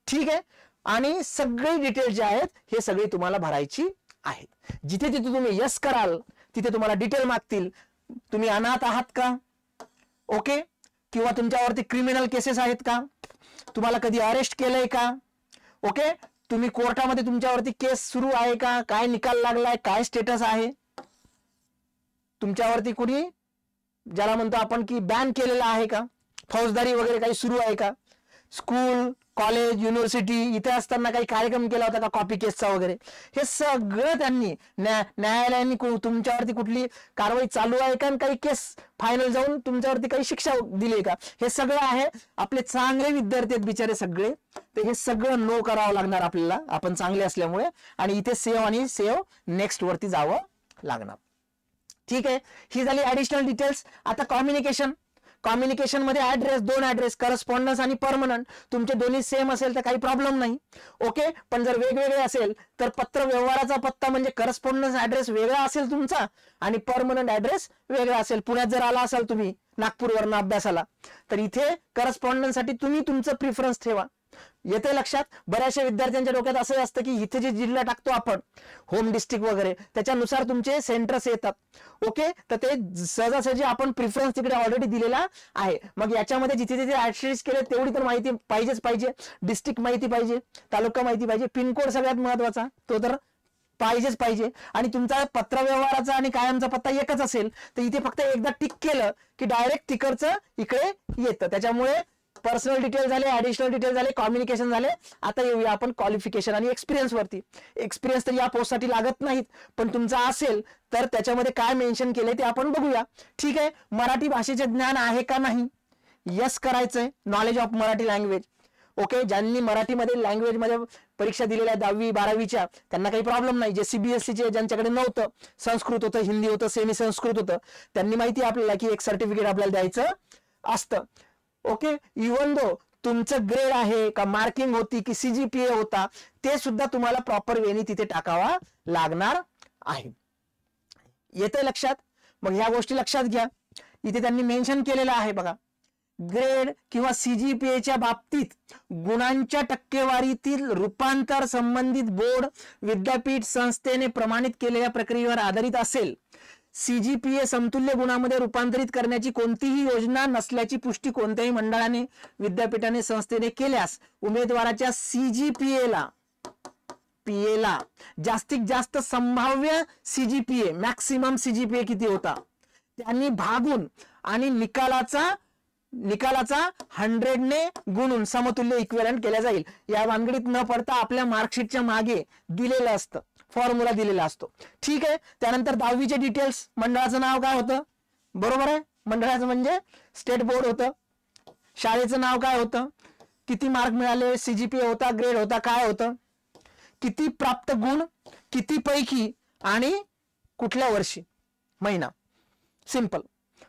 ठीक आहे. आणि सगळे डिटेल्स जे आहेत हे सगळे तुम्हाला भरायची आहेत. जिथे जिथे तुम्ही यस कराल तिथे तुम्हाला डिटेल मागतील. तुम्ही अनाथ आहात का? ओके. किंवा तुमच्यावरती क्रिमिनल केसेस आहेत का? तुम्हाला कधी अरेस्ट केलंय का? ओके. तुम्ही कोर्टामध्ये तुमच्यावरती केस सुरू आहे का? काय निकाल लागलाय? काय स्टेटस आहे? तुमच्यावरती कुणी ज्याला म्हणतो आपण की बॅन केलेला आहे का? फौजदारी वगैरे काही सुरू आहे का? स्कूल, कॉलेज, युनिव्हर्सिटी इथे असताना काही कार्यक्रम केला होता का कॉपी केसचा वगैरे? हे सगळं त्यांनी न्यायालयाने तुमच्यावरती कुठली कारवाई चालू आहे का, काही केस फायनल जाऊन तुमच्यावरती काही शिक्षा दिली का, हे सगळं आहे. आपले चांगले विद्यार्थी आहेत बिचारे सगळे, तर हे सगळं नो करावं लागणार आपल्याला, आपण चांगले असल्यामुळे. आणि इथे सेव्ह आणि सेव्ह नेक्स्ट वरती जावं लागणार. ठीक आहे. ही झाली ऍडिशनल डिटेल्स. आता कम्युनिकेशन मध्ये ऍड्रेस, 2 ऍड्रेस, करस्पॉन्डन्स आणि परमनंट, तुमचे दोन्ही सेम असेल तर काही प्रॉब्लेम नाही. ओके. पण जर वेगवेगळे असेल तर पत्र व्यवहाराचा पत्ता म्हणजे करस्पॉन्डन्स ऍड्रेस वेगळा असेल तुमचा आणि परमनंट ऍड्रेस वेगळा असेल. पुण्यात जर आला असाल तुम्ही नागपूरवरनं अभ्यासाला, तर इथे करस्पॉन्डन्स साठी तुम्ही तुमचं प्रिफरन्स ठेवा. येते लक्षात? बऱ्याचशा विद्यार्थ्यांच्या डोक्यात असं असतं की इथे जे जिल्हा टाकतो आपण, होम डिस्ट्रिक्ट वगैरे, त्याच्यानुसार तुमचे सेंटर्स येतात. ओके. तर ते सहजासहजी आपण प्रिफरन्स तिकडे ऑलरेडी दिलेला आहे. मग याच्यामध्ये जिथे जिथे ऍड्रेस केले तेवढी तर माहिती पाहिजे. डिस्ट्रिक्ट माहिती पाहिजे, तालुका माहिती पाहिजे, पिनकोड सगळ्यात महत्वाचा तो तर पाहिजे. आणि तुमचा पत्र व्यवहाराचा आणि कायमचा पत्ता एकच असेल तर इथे फक्त एकदा टिक केलं की डायरेक्ट तिकडचं इकडे येतं. त्याच्यामुळे पर्सनल डिटेल झाले, ऍडिशनल डिटेल झाले, कम्युनिकेशन झाले. आता येऊया आपण क्वालिफिकेशन आणि एक्सपिरियन्स वरती. एक्सपिरियन्स तर या पोस्टसाठी लागत नाहीत, पण तुमचा असेल तर त्याच्यामध्ये काय मेन्शन केले ते आपण बघूया. ठीक आहे. मराठी भाषेचे ज्ञान आहे का नाही, यस करायचंय. Knowledge of Marathi language. Okay. ज्यांनी मराठीमध्ये लँग्वेजमध्ये परीक्षा दिलेल्या 10वी 12वीच्या त्यांना काही प्रॉब्लेम नाही. जे सीबीएसईचे ज्यांच्याकडे नव्हतं, संस्कृत होतं, हिंदी होतं, सेमी संस्कृत होतं, त्यांनी माहिती आपल्याला की एक सर्टिफिकेट आपल्याला द्यायचं असतं. ओके. इव्हन दो तुमचं ग्रेड आहे का, मार्किंग होती की सीजीपीए होता, ते सुद्धा तुम्हाला प्रॉपर वेनी तिथे टाकावा लागणार आहे. येते लक्षात? मग ह्या गोष्टी लक्षात घ्या. इथे त्यांनी मेन्शन केलेलं आहे बघा, ग्रेड किंवा सीजीपीएच्या बाबतीत गुणांच्या टक्केवारीतील रूपांतर संबंधित बोर्ड विद्यापीठ संस्थेने प्रमाणित केलेल्या प्रक्रियेवर आधारित असेल. सीजीपीए समतुल्य गुणामध्ये रूपांतरित करण्याची कोणतीही योजना नसल्याची पुष्टी कोणत्याही मंडळाने, विद्यापीठाने, संस्थेने केल्यास उमेदवाराच्या सीजीपीएला जास्तीत जास्त संभाव्य सीजीपीए, मॅक्सिमम सीजीपीए किती होता त्यांनी भागून आणि निकालाचा 100 ने गुणून समतुल्य इक्विव्हॅलंट केल्या जाईल. या भानगडीत न पडता आपल्या मार्कशीटच्या मागे दिलेलं असतं, फॉर्म्युला दिलेला असतो. ठीक आहे. त्यानंतर 10वीचे डिटेल्स, मंडळाचं नाव काय होतं? बरोबर आहे. मंडळाचं म्हणजे स्टेट बोर्ड होतं. शाळेचं नाव काय होतं? किती मार्क मिळाले? सीजीपीए होता, ग्रेड होता, काय होतं? किती प्राप्त गुण, किती पैकी आणि कुठल्या वर्षी, महिना. सिंपल.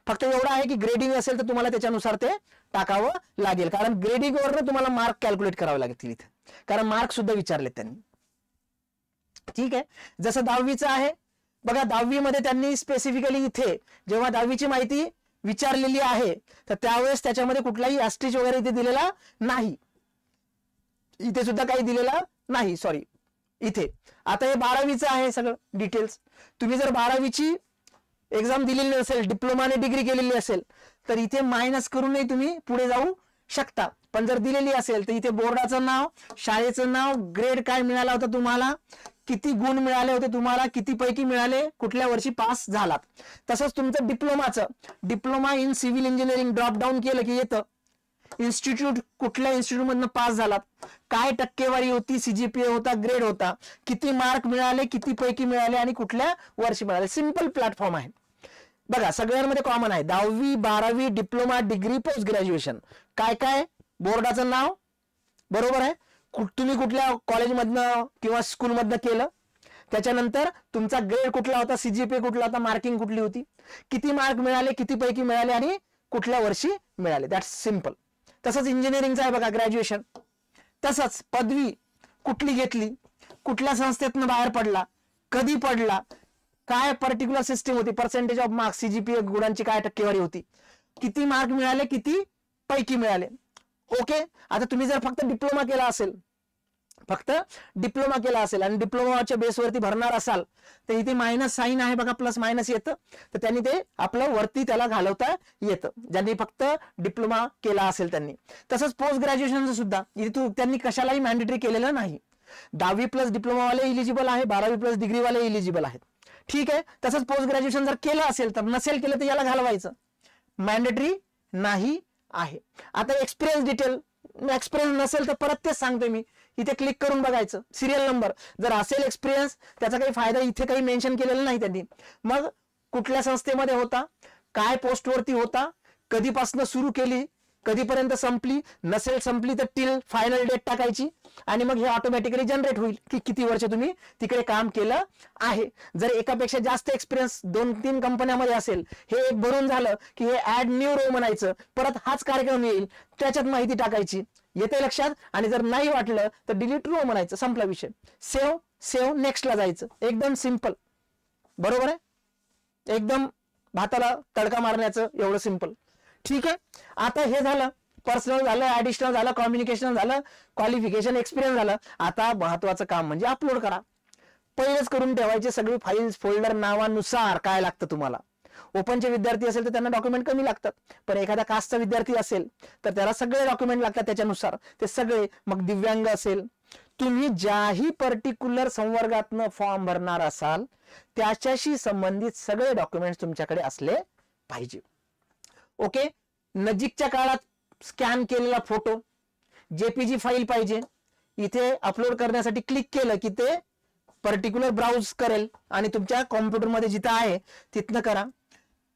फक्त एवढं आहे की ग्रेडिंग असेल तर तुम्हाला त्याच्यानुसार ते टाकावं लागेल, कारण ग्रेडिंगवरनं तुम्हाला मार्क कॅल्क्युलेट करावे लागतील इथे, कारण मार्क सुद्धा विचारले त्यांनी. ठीक आहे. जसं 10वीचं आहे बघा, 10वी मध्ये त्यांनी स्पेसिफिकली इथे जेव्हा 10वीची माहिती विचारलेली आहे तर त्यावेळेस त्याच्यामध्ये कुठलाही ऍस्ट्रिच वगैरे इथे दिलेला नाही, इथे सुद्धा काही दिलेला नाही, सॉरी इथे. आता हे 12वीचं आहे सगळं डिटेल्स. तुम्ही जर 12वीची एक्झाम दिलेली नसेल, डिप्लोमाने डिग्री केलेली असेल तर इथे मायनस करूनही तुम्ही पुढे जाऊ शकता. पण जर दिलेली असेल तर इथे बोर्डाचं नाव, शाळेचं नाव, ग्रेड काय मिळाला होता तुम्हाला, किती गुण मिळाले होते तुम्हाला, किती पैकी मिळाले, कुठल्या वर्षी पास झालात. तसंच तुमचं डिप्लोमाचं, diploma in civil engineering drop down केलं की येतं इन्स्टिट्यूट, कुठल्या इन्स्टिट्यूट मधनं पास झालात, काय टक्केवारी होती, सीजीपीए होता, ग्रेड होता, किती मार्क मिळाले, किती पैकी मिळाले आणि कुठल्या वर्षी मिळाले. सिंपल प्लॅटफॉर्म आहे बघा, सगळ्यांमध्ये कॉमन आहे. 10वी 12वी डिप्लोमा डिग्री पोस्ट ग्रॅज्युएशन काय काय, बोर्डाचं नाव बरोबर आहे, तुम्ही कुठल्या कॉलेजमधनं किंवा स्कूलमधनं केलं, त्याच्यानंतर तुमचा ग्रेड कुठला होता, सीजीपीए कुठला होता, मार्किंग कुठली होती, किती मार्क मिळाले, किती पैकी मिळाले आणि कुठल्या वर्षी मिळाले. That's simple. तसंच इंजिनिअरिंगचं आहे बघा ग्रॅज्युएशन. तसंच पदवी कुठली घेतली, कुठल्या संस्थेतनं बाहेर पडला, कधी पडला, काय पर्टिक्युलर सिस्टीम होती, पर्सेंटेज ऑफ मार्क्स, सीजीपीए गुणांची काय टक्केवारी होती, किती मार्क मिळाले, किती पैकी मिळाले. ओके. आता तुम्ही जर फक्त डिप्लोमा केला असेल, फक्त डिप्लोमा केला असेल आणि डिप्लोमाच्या बेसवरती भरणार असाल तर इथे मायनस साईन आहे बघा, प्लस मायनस येतं, तर त्यांनी ते आपलं वरती त्याला घालवता येतं ज्यांनी फक्त डिप्लोमा केला असेल त्यांनी. तसंच पोस्ट ग्रॅज्युएशनचं सुद्धा इथे त्यांनी कशालाही मॅन्डेटरी केलेलं नाही. 10वी प्लस डिप्लोमावाले इलिजिबल आहे, 12वी प्लस डिग्रीवाले इलिजिबल आहेत. ठीक आहे. तसंच पोस्ट ग्रॅज्युएशन जर केलं असेल तर, नसेल केलं तर याला घालवायचं, मॅन्डेटरी नाही आहे. आता एक्सपिरियन्स डिटेल, एक्सपिरियन्स नसेल तर परत तेच सांगतोय मी, इथे क्लिक करून बघायचं सिरियल नंबर, जर असेल एक्सपिरियन्स त्याचा काही फायदा इथे काही मेन्शन केलेलं नाही त्यांनी. मग कुठल्या संस्थेमध्ये होता, काय पोस्टवरती होता, कधीपासून सुरू केली, कधीपर्यंत संपली, नसेल संपली तर टिल फायनल डेट टाकायची आणि मग हे ऑटोमॅटिकली जनरेट होईल की किती वर्ष तुम्ही तिकडे काम केलं आहे. जर एकापेक्षा जास्त एक्सपिरियन्स 2-3 कंपन्यामध्ये असेल, हे एक भरून झालं की हे ऍड न्यू रो म्हणायचं, परत हाच कार्यक्रम येईल, त्याच्यात माहिती टाकायची. येते लक्षात? आणि जर नाही वाटलं तर डिलीट रो म्हणायचं, संपला विषय. सेव्ह नेक्स्टला जायचं. एकदम सिंपल, बरोबर आहे, एकदम भाताला तडका मारण्याचं एवढं सिंपल. ठीक आहे. आता हे झालं, पर्सनल झालं, ऍडिशनल झालं, कम्युनिकेशन झालं, क्वालिफिकेशन, एक्सपिरियन्स झालं. आता महत्वाचं काम म्हणजे अपलोड करा. पहिलेच करून ठेवायचे सगळी फाईल्स, फोल्डर नावानुसार काय लागतं तुम्हाला. ओपनचे विद्यार्थी असेल तर त्यांना डॉक्युमेंट कमी लागतात, पण एखादा कास्टचा विद्यार्थी असेल तर त्याला सगळे डॉक्युमेंट लागतात त्याच्यानुसार, ते सगळे. मग दिव्यांग असेल, तुम्ही ज्याही पर्टिक्युलर संवर्गातनं फॉर्म भरणार असाल त्याच्याशी संबंधित सगळे डॉक्युमेंट्स तुमच्याकडे असले पाहिजे. ओके. नजीकच्या काळात स्कॅन केलेला फोटो, जेपीजी फाईल पाहिजे. इथे अपलोड करण्यासाठी क्लिक केलं की ते पर्टिक्युलर ब्राउज करेल आणि तुमच्या कॉम्प्युटरमध्ये जिथं आहे तिथनं करा.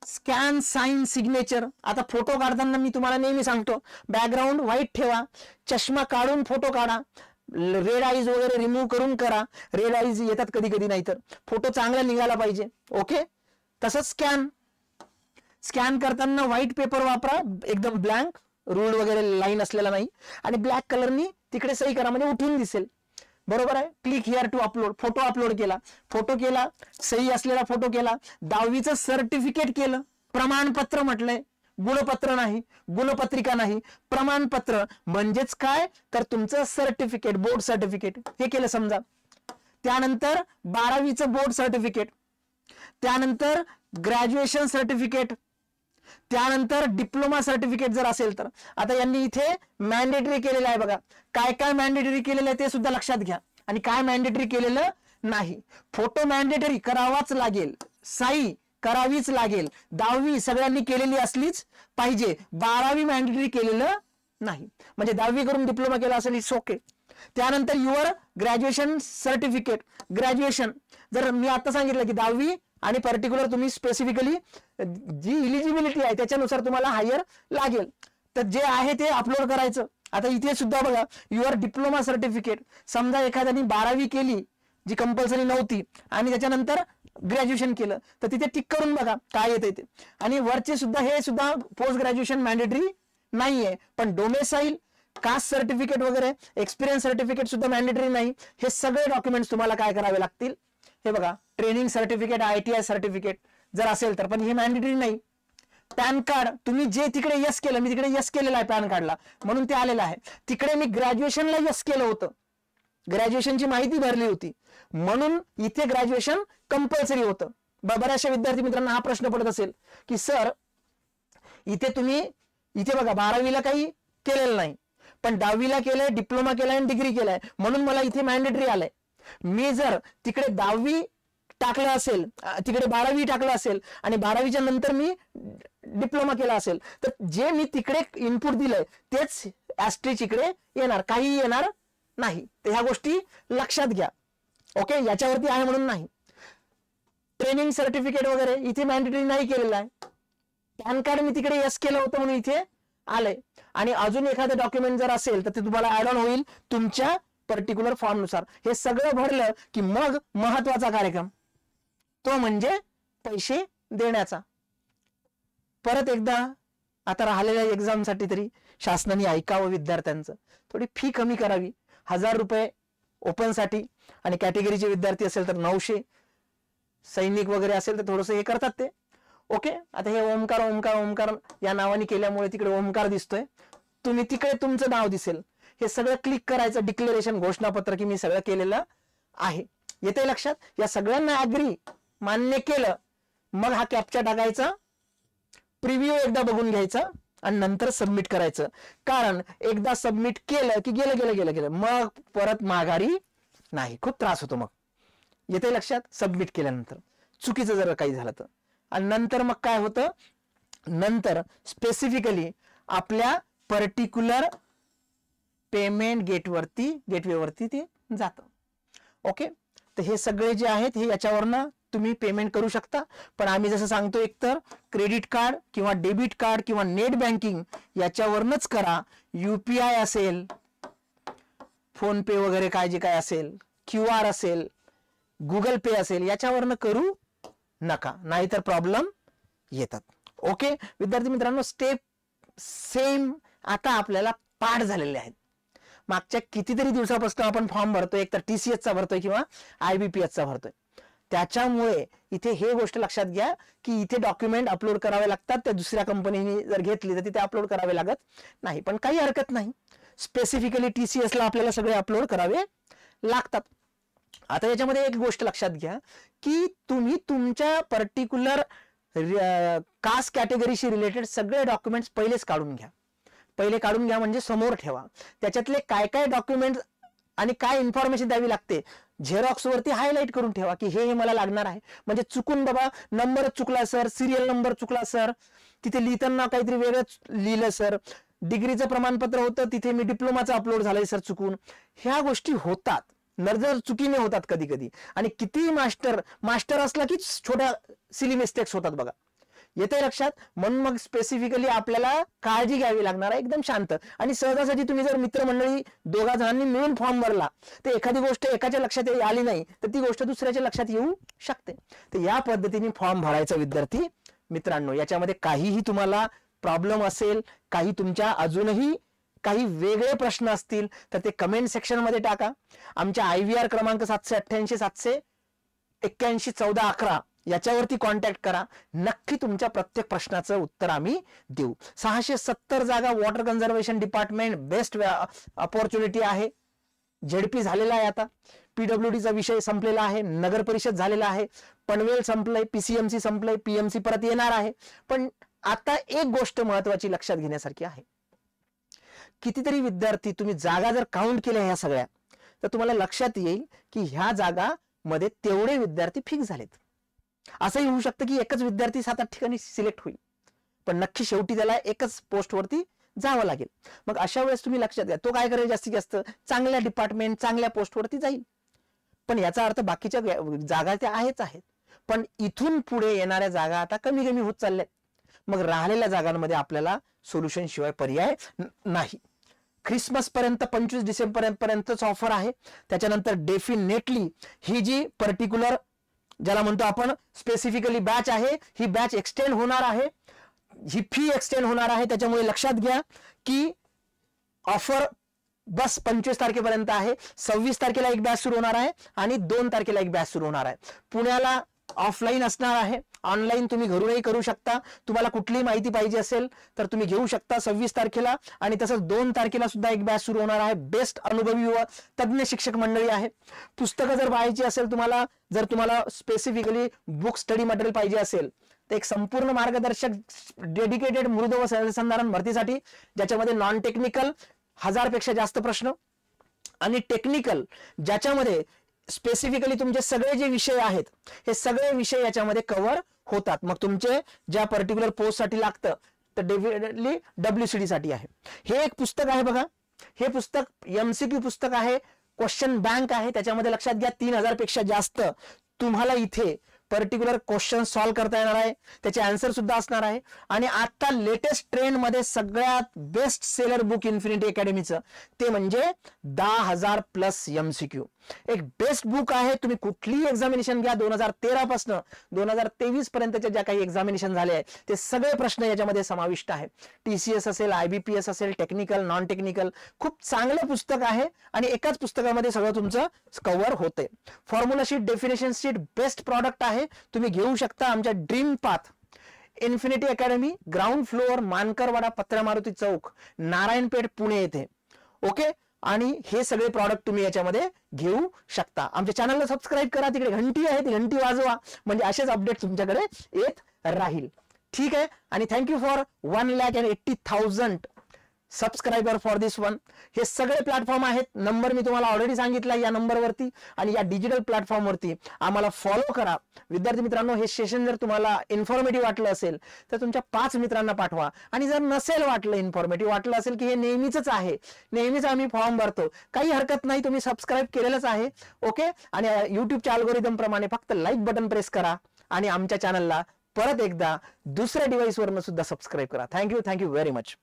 Scan sign signature. आता फोटो काढताना मी तुम्हाला नेहमी सांगतो, बॅकग्राऊंड व्हाईट ठेवा, चष्मा काढून फोटो काढा, रेड आईज वगैरे रिमूव्ह करून करा. रेड आईज येतात कधी कधी, नाही तर फोटो चांगला निघाला पाहिजे. ओके. तसंच स्कॅन करताना व्हाईट पेपर वापरा, एकदम ब्लँक, रूल्ड वगैरे लाईन असलेला नाही, आणि ब्लॅक कलरनी तिकडे सही करा म्हणजे उठून दिसेल. बरोबर आहे. Click here to upload. Photo upload केला, फोटो केला, सही असलेला फोटो केला, 10वीचं सर्टिफिकेट केलं, प्रमाणपत्र म्हटलंय, गुणपत्र नाही, गुणपत्रिका नाही, प्रमाणपत्र म्हणजेच काय तर तुमचं सर्टिफिकेट, बोर्ड सर्टिफिकेट हे केलं समजा. त्यानंतर 12वीचं बोर्ड सर्टिफिकेट, त्यानंतर ग्रॅज्युएशन सर्टिफिकेट, त्यानंतर डिप्लोमा सर्टिफिकेट जर असेल तर. आता यांनी इथे मॅन्डेटरी केलेलं आहे बघा, काय काय मॅन्डेटरी केलेलं आहे ते सुद्धा लक्षात घ्या आणि काय मॅन्डेटरी केलेलं नाही. फोटो मॅन्डेटरी करावाच लागेल, सही करावीच लागेल, 10वी सगळ्यांनी केलेली असलीच पाहिजे, 12वी मॅन्डेटरी केलेलं नाही. म्हणजे 10वी करून डिप्लोमा केला असेल इट्स ओके. त्यानंतर युअर ग्रॅज्युएशन सर्टिफिकेट, ग्रॅज्युएशन जर मी आता सांगितलं की 10वी आणि पर्टिक्युलर तुम्ही स्पेसिफिकली जी इलिजिबिलिटी आहे त्याच्यानुसार तुम्हाला हायर लागेल, तर जे आहे ते अपलोड करायचं. आता इथे सुद्धा बघा, युअर डिप्लोमा सर्टिफिकेट. समजा एखाद्याने 12वी केली जी कंपल्सरी नव्हती आणि त्याच्यानंतर ग्रॅज्युएशन केलं, तर तिथे टिक करून बघा काय येते ते. आणि वरचे सुद्धा हे सुद्धा पोस्ट ग्रॅज्युएशन मॅन्डेटरी नाहीये, पण डोमेसाईल, कास्ट सर्टिफिकेट वगैरे, एक्सपिरियन्स सर्टिफिकेट सुद्धा मॅन्डेटरी नाही. हे सगळे डॉक्युमेंट्स तुम्हाला काय करावे लागतील, हे बघा, ट्रेनिंग सर्टिफिकेट, ITI सर्टिफिकेट जर असेल तर, पण हे मॅन्डेटरी नाही. पॅन कार्ड तुम्ही जे तिकडे यस केलं, मी तिकडे यस केलेलं आहे पॅन कार्डला म्हणून ते आलेलं आहे. तिकडे मी ग्रॅज्युएशनला यस केलं होतं, ग्रॅज्युएशनची माहिती भरली होती म्हणून इथे ग्रॅज्युएशन कंपल्सरी होतं. बऱ्याचशा विद्यार्थी मित्रांना हा प्रश्न पडत असेल की सर इथे तुम्ही इथे बघा 12वीला काही केलेलं नाही, पण 10वीला केलंय, डिप्लोमा केलाय आणि डिग्री केलाय म्हणून मला इथे मॅन्डेटरी आलंय. मी जर तिकडे 10वी टाकलं असेल, तिकडे 12वी टाकलं असेल आणि 12वीच्या नंतर मी डिप्लोमा केला असेल, तर जे मी तिकडे इनपुट दिलंय तेच ऍस्ट्रिच इकडे येणार, काही येणार नाही. तर ह्या गोष्टी लक्षात घ्या. ओके, याच्यावरती आहे म्हणून नाही. ट्रेनिंग सर्टिफिकेट वगैरे इथे मॅन्डेटरी नाही केलेलं आहे. पॅन कार्ड मी तिकडे यस केलं होतं म्हणून इथे आलंय. आणि अजून एखादं डॉक्युमेंट जर असेल तर ते तुम्हाला ऍड ऑन होईल तुमच्या पर्टिक्युलर फॉर्म नुसार. हे सगळं भरलं की मग महत्वाचा कार्यक्रम तो म्हणजे पैसे देण्याचा. परत एकदा आता राहिलेल्या एक्झामसाठी तरी शासनाने ऐकावं, विद्यार्थ्यांचं थोडी फी कमी करावी. 1000 रुपये ओपन साठी आणि कॅटेगरीचे विद्यार्थी असेल तर 900, सैनिक वगैरे असेल तर थोडंसं हे करतात ते. ओके, आता हे ओमकार ओमकार ओमकार या नावाने केल्यामुळे तिकडे ओमकार दिसतोय, तुम्ही तिकडे तुमचं नाव दिसेल. हे सगळं क्लिक करायचं, डिक्लेरेशन, घोषणापत्र की मी सगळं केलेलं आहे. येते लक्षात? या सगळ्यांना ऍग्री मान्य केलं मग हा कॅप्चा टाकायचा, प्रिव्ह्यू एकदा बघून घ्यायचा आणि नंतर सबमिट करायचं. कारण एकदा सबमिट केलं की गेलं गेलं गेलं गेलं, मग परत माघारी नाही, खूप त्रास होतो मग. येते लक्षात? सबमिट केल्यानंतर चुकीचं जर काही झालं तर. आणि नंतर मग काय होतं, नंतर स्पेसिफिकली आपल्या पर्टिक्युलर पेमेंट गेटवेवरती ते जातं. ओके, तर हे सगळे जे आहेत हे याच्यावरनं तुम्ही पेमेंट करू शकता. पण आम्ही जसं सांगतो एकतर क्रेडिट कार्ड किंवा डेबिट कार्ड किंवा नेट बँकिंग याच्यावरनच करा. UPI असेल, फोन पे वगैरे काय जे काय असेल, QR असेल, गुगल पे असेल, याच्यावरनं करू नका, नाहीतर प्रॉब्लेम येतात. ओके विद्यार्थी मित्रांनो, स्टेप सेम आता आपल्याला पाठ झालेले आहेत. मागच्या कितीतरी दिवसापासून आपण फॉर्म भरतोय, एकतर TCS चा भरतोय किंवा IBPS चा भरतोय. त्याच्यामुळे इथे हे गोष्ट लक्षात घ्या की इथे डॉक्युमेंट अपलोड करावे लागतात. त्या दुसऱ्या कंपनीने जर घेतली तर तिथे अपलोड करावे लागत नाही, पण काही हरकत नाही. स्पेसिफिकली TCS ला आपल्याला सगळे अपलोड करावे लागतात. आता याच्यामध्ये एक गोष्ट लक्षात घ्या की तुम्ही तुमच्या पर्टिक्युलर कास्ट कॅटेगरीशी रिलेटेड सगळे डॉक्युमेंट्स पहिलेच काढून घ्या. पहिले काढून घ्या म्हणजे समोर ठेवा. त्याच्यातले काय काय डॉक्युमेंट आणि काय इन्फॉर्मेशन द्यावी लागते झेरॉक्स वरती हायलाइट करून ठेवा की हे मला लागणार आहे. म्हणजे चुकून बाबा नंबर चुकला सर, सिरियल नंबर चुकला सर, तिथे लिहिताना काहीतरी वेगळंच लिहिलं सर, डिग्रीचं प्रमाणपत्र होतं तिथे मी डिप्लोमाचं अपलोड झालंय सर चुकून. ह्या गोष्टी होतात, नजर चुकीने होतात कधी कधी. आणि किती मास्टर असला की छोट्या सिली मिस्टेक्स होतात बघा. येते लक्षात? म्हणून मग स्पेसिफिकली आपल्याला काळजी घ्यावी लागणार आहे, एकदम शांत. आणि सहजासहजी तुम्ही जर मित्रमंडळी दोघा जणांनी मिळून फॉर्म भरला तर एखादी गोष्ट एकाच्या लक्षात आली नाही तर ती गोष्ट दुसऱ्याच्या लक्षात येऊ शकते. तर या पद्धतीने फॉर्म भरायचा विद्यार्थी मित्रांनो. याच्यामध्ये काहीही तुम्हाला प्रॉब्लेम असेल, काही तुमच्या अजूनही काही वेगळे प्रश्न असतील तर ते कमेंट सेक्शन मध्ये टाका. आमच्या IVR क्रमांक 788 781 14 11 याच्यावरती कॉन्टॅक्ट करा. नक्की तुमच्या प्रत्येक प्रश्नाचं उत्तर आम्ही देऊ. 670 जागा water conservation department, best opportunity आहे. ZP झालेला आहे, आता PWD चा विषय संपलेला आहे, नगर परिषद झालेला आहे, पनवेल संपलंय, PCMC संपलंय, PMC परत येणार आहे. पण आता एक गोष्ट महत्वाची लक्षात घेण्यासारखी आहे. कितीतरी विद्यार्थी तुम्ही जागा जर काउंट केल्या ह्या सगळ्या तर तुम्हाला लक्षात येईल की ह्या जागा मध्ये तेवढे विद्यार्थी फिक्स झालेत. असंही होऊ शकतं की एकच विद्यार्थी 7-8 ठिकाणी सिलेक्ट होईल, पण नक्की शेवटी त्याला एकच पोस्ट वरती जावं लागेल. मग अशा वेळेस तुम्ही लक्षात घ्या, तो काय करेल, जास्तीत जास्त चांगल्या डिपार्टमेंट चांगल्या पोस्ट वरती जाईल. पण याचा अर्थ बाकीच्या जागा त्या आहेत, पण इथून पुढे येणाऱ्या जागा आता कमी कमी होत चालल्यात. मग राहिलेल्या जागांमध्ये आपल्याला सोल्युशन शिवाय पर्याय नाही. ख्रिसमस पर्यंत 25 डिसेंबर पर्यंतच ऑफर आहे. त्याच्यानंतर डेफिनेटली ही जी पर्टिक्युलर ज्याला म्हणतो आपण स्पेसिफिकली बॅच आहे, ही बॅच एक्सटेंड होणार आहे, ही फी एक्सटेंड होणार आहे. त्याच्यामुळे लक्षात घ्या की ऑफर बस 25 तारखेपर्यंत आहे. 26 तारखेला एक बॅच सुरू होणार आहे आणि 2 तारखेला एक बॅच सुरू होणार आहे. पुण्याला ऑफलाईन असणार आहे, ऑनलाईन तुम्ही घरूनही करू शकता. तुम्हाला कुठलीही माहिती पाहिजे असेल तर तुम्ही घेऊ शकता 26 तारखेला. आणि तसंच 2 तारखेला सुद्धा एक बॅच सुरू होणार आहे. बेस्ट अनुभवी व तज्ञ शिक्षक मंडळी आहे. पुस्तकं जर पाहायची असेल तुम्हाला, जर तुम्हाला स्पेसिफिकली बुक स्टडी मटेरियल पाहिजे असेल तर एक संपूर्ण मार्गदर्शक डेडिकेटेड मृद व सर्वसाधारण भरतीसाठी, ज्याच्यामध्ये नॉन टेक्निकल 1000 पेक्षा जास्त प्रश्न आणि टेक्निकल ज्याच्यामध्ये स्पेसिफिकली तुमचे सगळे जे विषय आहेत हे सगळे विषय याच्यामध्ये कव्हर होतात. मग तुमचे ज्या पर्टिक्युलर पोस्टसाठी लागतं तर डेफिनेटली WCD साठी आहे. हे एक पुस्तक आहे बघा, हे पुस्तक MCQ पुस्तक आहे, क्वेश्चन बँक आहे. त्याच्यामध्ये लक्षात घ्या 3000 पेक्षा जास्त तुम्हाला इथे पर्टिक्युलर क्वेश्चन सॉल्व्ह करता येणार आहे, त्याचे आन्सर सुद्धा असणार आहे. आणि आता लेटेस्ट ट्रेंड मध्ये सगळ्यात बेस्ट सेलर बुक इन्फिनिटी अकॅडमीचं ते म्हणजे 10,000+ MCQ. एक बेस्ट बुक आहे. तुम्ही कुठलीही एक्झामिनेशन घ्या, 2013 पासून 2023 पर्यंतच्या ज्या काही एक्झामिनेशन झाले आहेत ते सगळे प्रश्न याच्यामध्ये समाविष्ट आहे. TCS असेल, IBPS असेल, टेक्निकल, नॉन टेक्निकल, खूप चांगलं पुस्तक आहे आणि एकाच पुस्तकामध्ये सगळं तुमचं कव्हर होते. Formula sheet, definition sheet best product आहे, तुम्ही घेऊ शकता. आमच्या dream path infinity academy, ground floor, Mankarwada, Patra Maruti चौक, नारायणपेठ, पुणे येथे. ओके. आणि हे सगळे प्रॉडक्ट तुम्ही याच्यामध्ये घेऊ शकता. आमच्या चॅनलला सबस्क्राईब करा, तिकडे घंटी आहे ती घंटी वाजवा, म्हणजे असेच अपडेट तुमच्याकडे येत राहील. ठीक आहे. आणि thank you for 1,80,000 subscriber for this one. हे सगळे प्लॅटफॉर्म आहेत, नंबर मी तुम्हाला ऑलरेडी सांगितला या नंबरवरती आणि या डिजिटल प्लॅटफॉर्मवरती आम्हाला फॉलो करा. विद्यार्थी मित्रांनो, हे सेशन जर तुम्हाला इन्फॉर्मेटिव्ह वाटलं असेल तर तुमच्या 5 मित्रांना पाठवा. आणि जर नसेल वाटलं, इन्फॉर्मेटिव्ह वाटलं असेल की हे नेहमीच आहे, नेहमीच आम्ही फॉर्म भरतो, काही हरकत नाही, तुम्ही सबस्क्राईब केलेलंच आहे. ओके. आणि युट्यूबच्या अल्गोरिदम प्रमाणे फक्त लाईक बटन प्रेस करा आणि आमच्या चॅनलला परत एकदा दुसऱ्या डिव्हाइसवरनं सुद्धा सबस्क्राईब करा. Thank you very much.